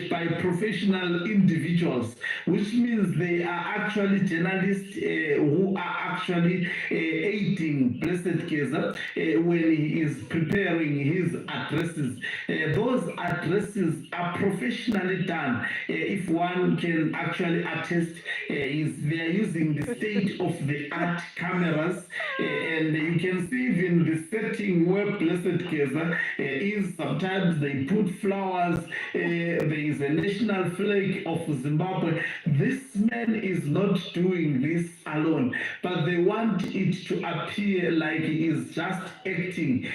by professional individuals, which means they are actually journalists who are actually aiding Blessed GEZA when he is preparing his addresses. Those addresses are professionally done. If one can actually attest, they are using the state-of-the-art cameras, and you can see even the setting where Blessed GEZA is. Sometimes they put flowers. There is a national flag of Zimbabwe. This man is not doing this alone, but they want it to appear like he is just acting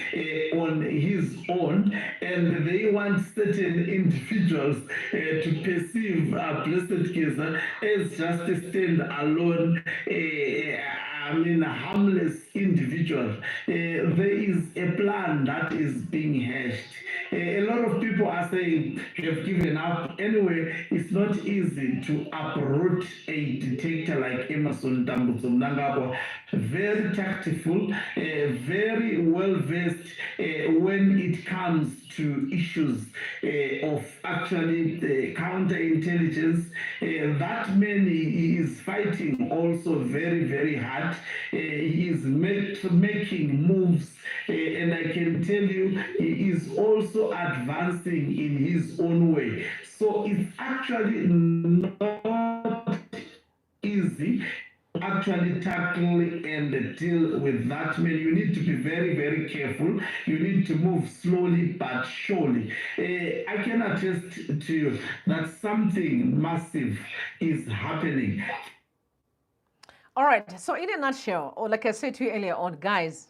on his own, and they want certain individuals to perceive Blessed GEZA as just a stand-alone, a harmless individual. There is a plan that is being hashed. A lot of people are saying have given up. Anyway, it's not easy to uproot a dictator like Emerson Tambuzo Mnangagwa. Very tactful, very well versed when it comes to issues of actually counterintelligence. That man he is fighting also very, very hard. He is making moves, and I can tell you, he is also advancing in his own way. So it's actually not easy actually tackle and deal with that man. You need to be very, very careful. You need to move slowly but surely. I can attest to you that something massive is happening. All right. So in a nutshell, or like I said to you earlier on, guys,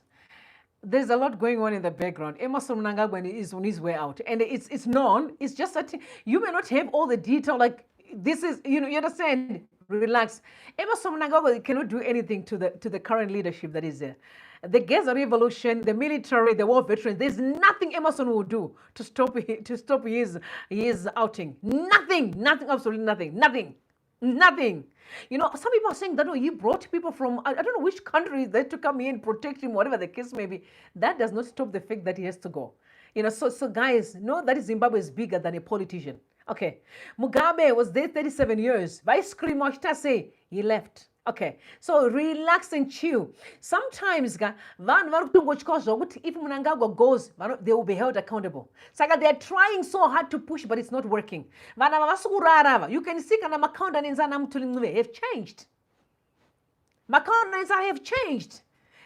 there's a lot going on in the background. Emerson Mnangagwa is on his way out, and it's known. It's just that you may not have all the detail. Like this is, you understand. Relax. Emerson Mnangagwa cannot do anything to the current leadership that is there. The GEZA revolution, the military, the war veterans. There's nothing Emerson will do to stop his outing. Nothing, absolutely nothing. Some people are saying that he brought people from I don't know which country there to come here and protect him, whatever the case may be. That does not stop the fact that he has to go. So guys, know that Zimbabwe is bigger than a politician. Okay. Mugabe was there 37 years. Vice Scream say he left. Okay. So relax and chill. Sometimes if Mnangagwa goes, they will be held accountable. Saka they're trying so hard to push, but it's not working. You can see have changed. Makanda have changed.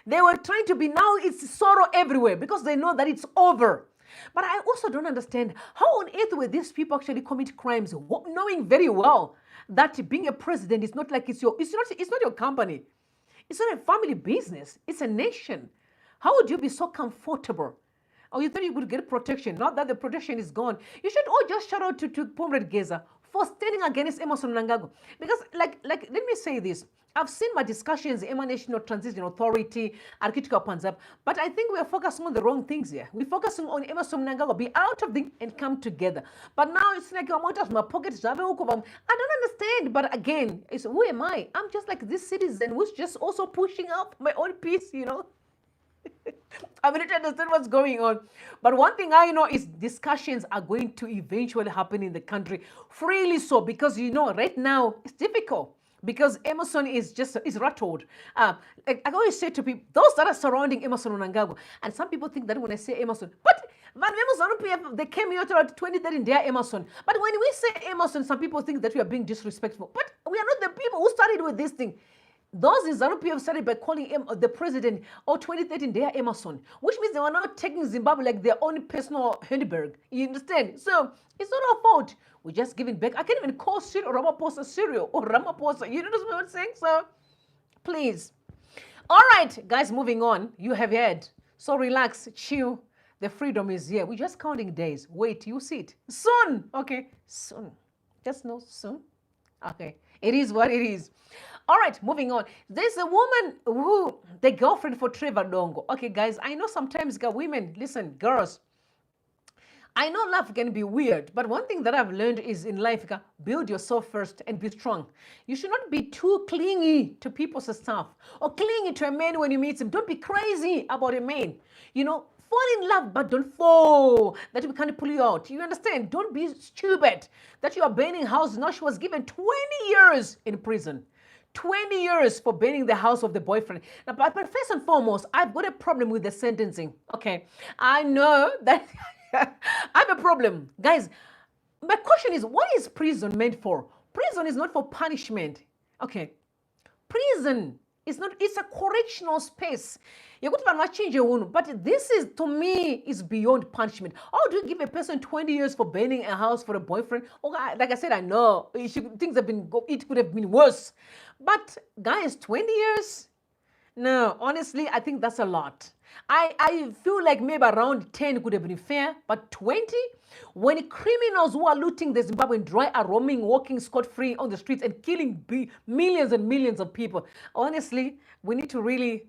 They were trying to be, now it's sorrow everywhere because they know that it's over. But I also don't understand how on earth will these people actually commit crimes, knowing very well that being a president is not like it's not your company. It's not a family business. It's a nation. How would you be so comfortable? Or you thought you could get protection? Now that the protection is gone, you should all just shout out to Comrade GEZA for standing against Emerson Mnangagwa. Because like let me say this. I've seen my discussions, Emanation of Transition Authority, Architecture Panzab, but I think we are focusing on the wrong things here. We're focusing on Emerson Mnangagwa, be out of the and come together. But now it's like I'm out of my pocket. I don't understand. But again, who am I? I'm just like this citizen who's just also pushing up my own piece, I mean, I don't understand what's going on. But one thing I know is discussions are going to eventually happen in the country freely so, because right now it's difficult. Because Emerson is rattled. Like I always say to people, those that are surrounding Emerson Mnangagwa, and some people think that when I say Emerson, but zanu-pf, they came here to 2013, they are Emerson. But when we say Emerson, some people think that we are being disrespectful. But we are not the people who started with this thing. Those in zanu-pf started by calling the president, 2013, they are Emerson, which means they were not taking Zimbabwe like their own personal Hindenburg. You understand? So it's not our fault. We're just giving back. I can't even call Cyril Ramaphosa Cyril or Ramaphosa. You know what I'm saying? So please. All right, guys, moving on. You have heard. So relax, chill. The freedom is here. We're just counting days. Wait, you see it. Soon. Okay, soon. Just know soon. Okay, it is what it is. All right, moving on. There's a woman who, the girlfriend for Trevor Dongo. Okay, guys, I know sometimes women, listen, girls, I know love can be weird, but one thing that I've learned is in life, build yourself first and be strong. You should not be too clingy to people's stuff or clingy to a man when you meet him. Don't be crazy about a man. Fall in love, but don't fall. That we can't pull you out. You understand? Don't be stupid that you are burning houses. Now she was given 20 years in prison. 20 years for burning the house of the boyfriend. Now, but first and foremost, I've got a problem with the sentencing. Okay, I know that I have a problem. Guys, my question is, what is prison meant for? Prison is not for punishment. Okay, prison is not, it's a correctional space. But this is, to me, is beyond punishment. How do you give a person 20 years for burning a house for a boyfriend? Like I said, I know things have been, it could have been worse. But guys, 20 years? No, honestly, I think that's a lot. I feel like maybe around 10 could have been fair, but 20? When criminals who are looting the Zimbabwean dry are roaming, walking scot-free on the streets and killing millions and millions of people. Honestly, we need to really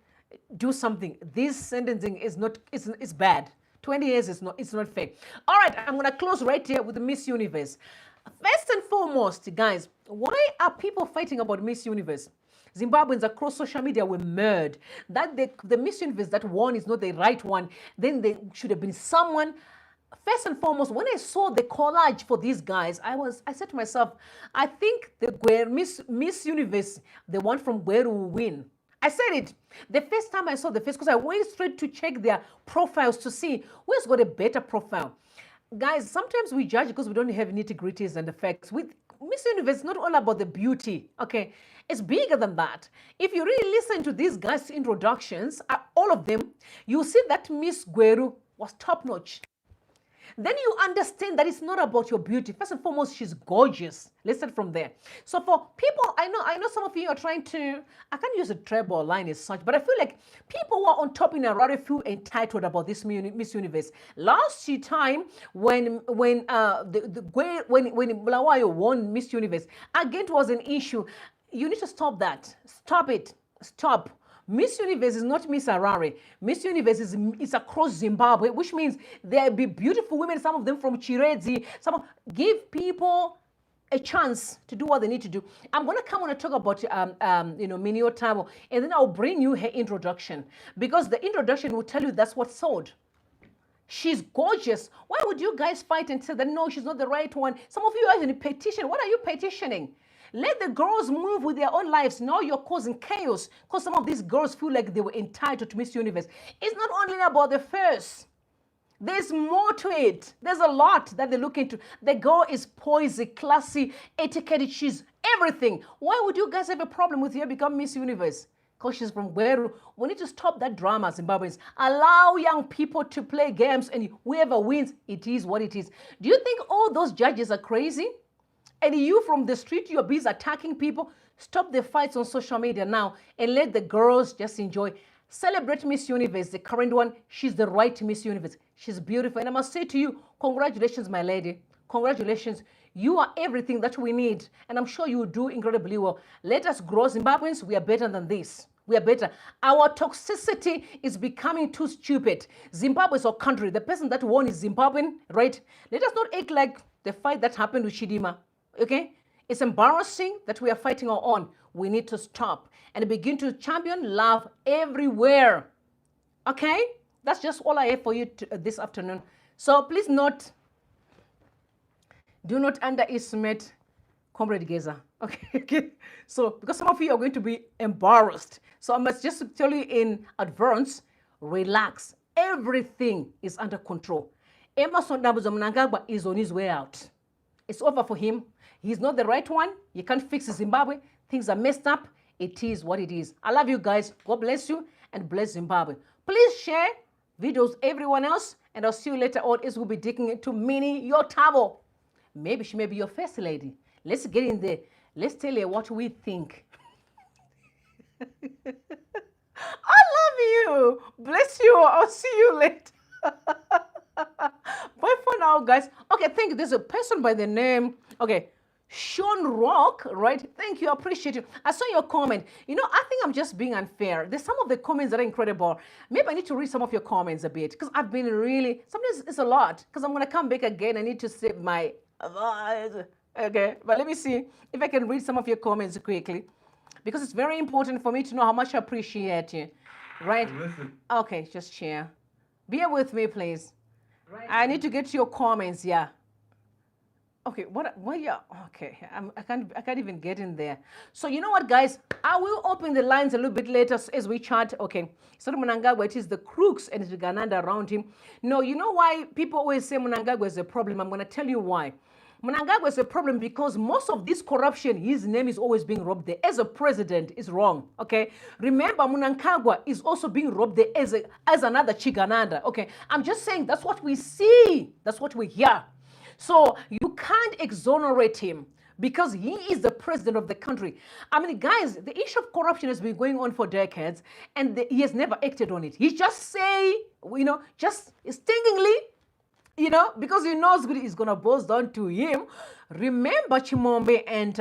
do something. This sentencing is not, it's bad. 20 years is not, it's not fair. All right, I'm going to close right here with the Miss Universe. First and foremost, guys, why are people fighting about Miss Universe? Zimbabweans across social media were mad that the Miss Universe that won is not the right one. Then there should have been someone first and foremost, when I saw the collage for these guys, I said to myself, I think the Miss Universe, the one from Gweru will win. I said it the first time I saw the face because I went straight to check their profiles to see who's got a better profile. Guys, sometimes we judge because we don't have nitty-gritties and the facts. With Miss Universe, it's not all about the beauty, okay? It's bigger than that. If you really listen to these guys' introductions, all of them, you'll see that Miss Gweru was top-notch. Then you understand that it's not about your beauty. First and foremost, she's gorgeous. Listen from there. So for people, I know some of you are trying to, I can't use a treble line as such, but I feel like people who are on top in a rather feel entitled about this Miss Universe. Last time when Bulawayo won Miss Universe, again it was an issue. You need to stop that. Stop it. Stop. Miss Universe is not Miss Harare. Miss Universe is across Zimbabwe, which means there be beautiful women, some of them from Chirezi. Give people a chance to do what they need to do. I'm going to come on and talk about, Minio Tabo, and then I'll bring you her introduction, because the introduction will tell you that's what sold. She's gorgeous. Why would you guys fight and say that, no, she's not the right one? Some of you are in a petition. What are you petitioning? Let the girls move with their own lives. Now you're causing chaos because some of these girls feel like they were entitled to Miss Universe. It's not only about the first. There's more to it. There's a lot that they look into. The girl is poised, classy, etiquette. She's everything. Why would you guys have a problem with her become Miss Universe? Because she's from Gweru. We need to stop that drama, Zimbabweans. Allow young people to play games, and whoever wins, it is what it is. Do you think all those judges are crazy? And you from the street, you're busy attacking people. Stop the fights on social media now and let the girls just enjoy. Celebrate Miss Universe, the current one. She's the right Miss Universe. She's beautiful. And I must say to you, congratulations, my lady. Congratulations. You are everything that we need. And I'm sure you will do incredibly well. Let us grow, Zimbabweans. We are better than this. We are better. Our toxicity is becoming too stupid. Zimbabwe is our country. The person that won is Zimbabwean, right? Let us not act like the fight that happened with Chidima. Okay? It's embarrassing that we are fighting our own. We need to stop and begin to champion love everywhere. Okay? That's just all I have for you this afternoon. So please do not underestimate Comrade GEZA. Okay? So, because some of you are going to be embarrassed. So I must just tell you in advance, relax. Everything is under control. Emmerson Mnangagwa is on his way out. It's over for him. He's not the right one. You can't fix Zimbabwe. Things are messed up. It is what it is. I love you guys. God bless you and bless Zimbabwe. Please share videos, everyone else, and I'll see you later on as we'll be digging into Minnie Yotabo. Maybe she may be your first lady. Let's get in there. Let's tell her what we think. I love you. Bless you. I'll see you later. Bye for now, guys. Okay, thank you. There's a person by the name, Sean Rock, right? Thank you. I appreciate you. I saw your comment. I think I'm just being unfair. There's some of the comments that are incredible. Maybe I need to read some of your comments a bit because I've been really, sometimes it's a lot because I'm going to come back again. I need to save my, okay. But let me see if I can read some of your comments quickly because it's very important for me to know how much I appreciate you, right? Listen. Okay, just share. Bear with me, please. Right. I need to get to your comments, yeah. Okay, yeah, okay, I can't even get in there. So you know what, guys? I will open the lines a little bit later as we chat. Okay, so Mnangagwa, it is the crooks and the Gananda around him. No, you know why people always say Mnangagwa is a problem? I'm going to tell you why. Mnangagwa is a problem because most of this corruption, his name is always being robbed there. As a president, is wrong, okay? Remember, Mnangagwa is also being robbed there as another Chigananda, okay? I'm just saying that's what we see. That's what we hear. So you can't exonerate him because he is the president of the country. I mean, guys, the issue of corruption has been going on for decades and he has never acted on it. He just say, just stingingly, because he knows it's going to boil down to him. Remember Chimombe and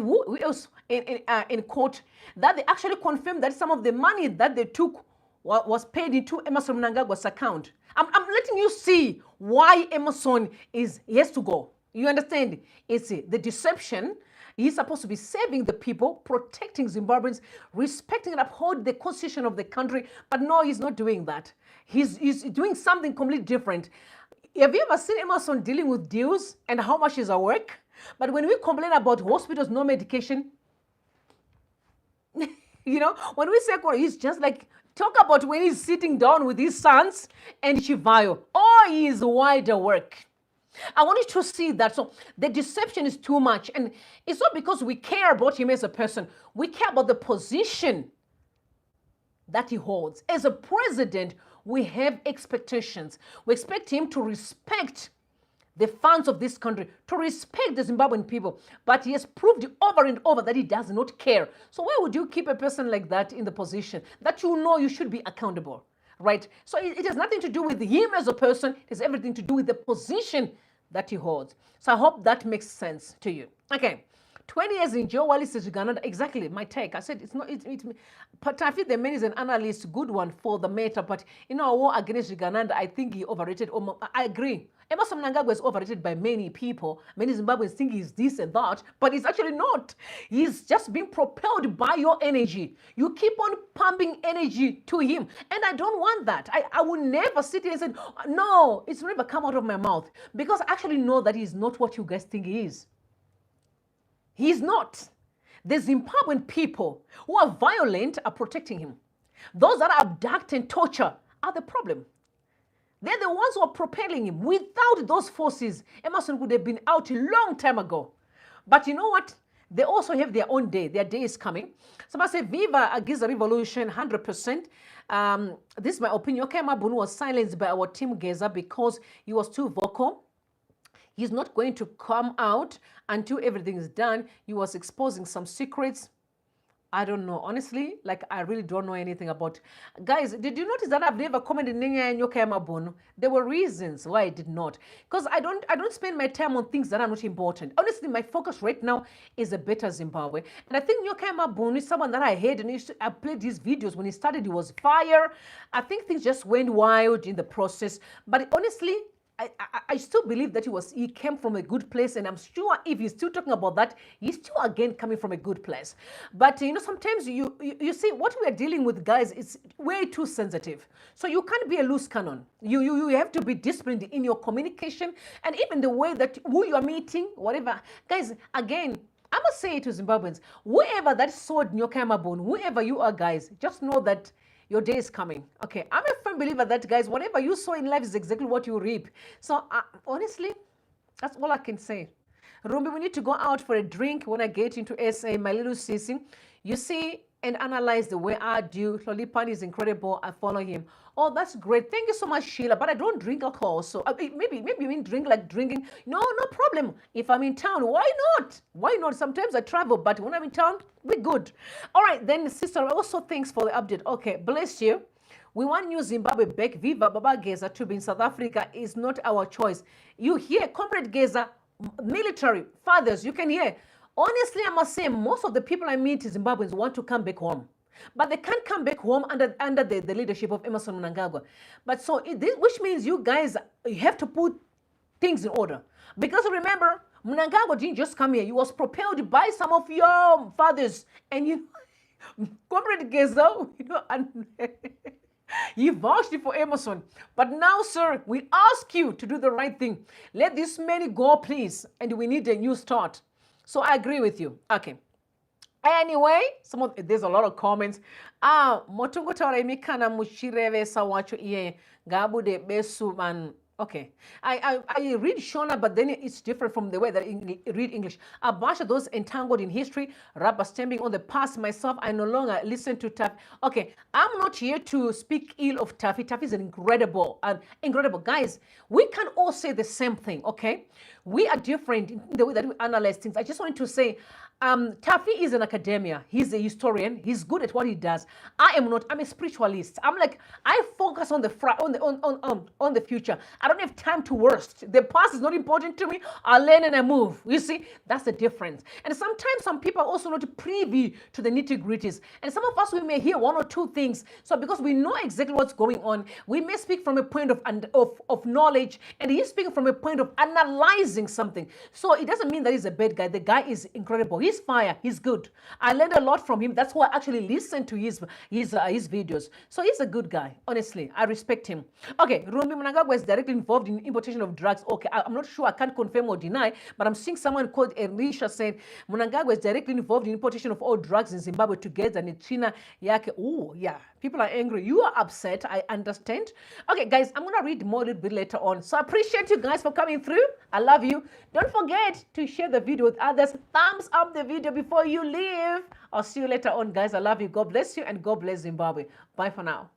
who else in court that they actually confirmed that some of the money that they took was paid into Emerson Mnangagwa's account. I'm letting you see why Emerson he has to go. You understand? It's the deception. He's supposed to be saving the people, protecting Zimbabweans, respecting and upholding the constitution of the country. But no, he's not doing that. He's doing something completely different. Have you ever seen Emerson dealing with deals and how much is at work? But when we complain about hospitals, no medication, when we say he's just like, talk about when he's sitting down with his sons and Chivayo. Oh, he is wide awake. I want you to see that. So the deception is too much. And it's not because we care about him as a person. We care about the position that he holds. As a president, we have expectations. We expect him to respect the funds of this country, to respect the Zimbabwean people. But he has proved over and over that he does not care. So why would you keep a person like that in the position that you know you should be accountable, right? So it has nothing to do with him as a person. It has everything to do with the position that he holds. So I hope that makes sense to you. Okay. 20 years in jail while he's in Uganda. Exactly my take. I said it's not. But Taffy the Man is an analyst, good one for the matter. But our war against Uganda, I think he overrated. I agree. Emerson Mnangagwa is overrated by many people. Many Zimbabweans think he's this and that, but he's actually not. He's just being propelled by your energy. You keep on pumping energy to him, and I don't want that. I will never sit here and say, no, it's never come out of my mouth, because I actually know that he's not what you guys think he is. He's not. The Zimbabwean people who are violent are protecting him. Those that abduct and torture are the problem. They're the ones who are propelling him. Without those forces, Emerson would have been out a long time ago. But you know what? They also have their own day. Their day is coming. Somebody say, Viva a GEZA revolution, 100%. This is my opinion. Okay, Mabunu was silenced by our team GEZA because he was too vocal. He's not going to come out until everything is done. He was exposing some secrets. I don't know. Honestly, I really don't know anything about. Guys, did you notice that I've never commented on? There were reasons why I did not. Because I don't spend my time on things that are not important. Honestly, my focus right now is a better Zimbabwe. And I think Nyoka Mabunu is someone that I hate, and I played his videos. When he started, he was fire. I think things just went wild in the process. But honestly, I still believe that he came from a good place, and I'm sure if he's still talking about that, he's still again coming from a good place. But sometimes you see what we are dealing with, guys, is way too sensitive. So you can't be a loose cannon. You have to be disciplined in your communication, and even the way that who you are meeting, whatever. Guys, again, I must say to Zimbabweans, whoever that sowed Nyoka Mabunu, whoever you are, guys, just know that your day is coming. Okay, I'm a firm believer that, guys, whatever you sow in life is exactly what you reap. So honestly, that's all I can say. Rumbi, we need to go out for a drink when I get into SA, my little sissy. You see and analyze the way I do. Lolipan is incredible. I follow him. Oh, that's great. Thank you so much, Sheila. But I don't drink alcohol. So maybe you mean drink like drinking. No problem. If I'm in town, why not? Why not? Sometimes I travel, but when I'm in town, we're good. All right, then, sister, also thanks for the update. Okay, bless you. We want New Zimbabwe back. Viva Baba GEZA to be in South Africa is not our choice. You hear, Comrade GEZA, military, fathers, you can hear. Honestly, I must say, most of the people I meet in Zimbabweans want to come back home. But they can't come back home under the leadership of Emerson Mnangagwa. But so, which means you guys, you have to put things in order. Because remember, Mnangagwa didn't just come here. He was propelled by some of your fathers. And Comrade GEZA, and he vouched for Emerson. But now, sir, we ask you to do the right thing. Let this man go, please. And we need a new start. So I agree with you. Okay. Anyway, there's a lot of comments. Motungo tawaimikana mushireve sawacho iye gabude besu man. Okay. I read Shona, but then it's different from the way that I read English. Abasha, those entangled in history, rubber stamping on the past. Myself, I no longer listen to Taffy. Okay, I'm not here to speak ill of Taffy. Taffy is an incredible. Guys, we can all say the same thing, okay? We are different in the way that we analyze things. I just wanted to say, Taffy is an academia. He's a historian. He's good at what he does. I am not. I'm a spiritualist. I'm like, I focus on the future. I don't have time to worst. The past is not important to me. I learn and I move. You see, that's the difference. And sometimes some people are also not privy to the nitty-gritties. And some of us, we may hear one or two things. So because we know exactly what's going on, we may speak from a point of knowledge, and he's speaking from a point of analyzing something. So it doesn't mean that he's a bad guy. The guy is incredible. He's fire. He's good. I learned a lot from him. That's why I actually listen to his videos. So he's a good guy. Honestly, I respect him. Okay, Rumi Mnangagwa is directly involved in importation of drugs. Okay, I'm not sure. I can't confirm or deny, but I'm seeing someone called Elisha said Mnangagwa is directly involved in importation of all drugs in Zimbabwe together and China yake. Oh, yeah. People are angry. You are upset. I understand. Okay, guys, I'm going to read more a little bit later on. So I appreciate you guys for coming through. I love you. Don't forget to share the video with others. Thumbs up the video before you leave. I'll see you later on, guys. I love you. God bless you and God bless Zimbabwe. Bye for now.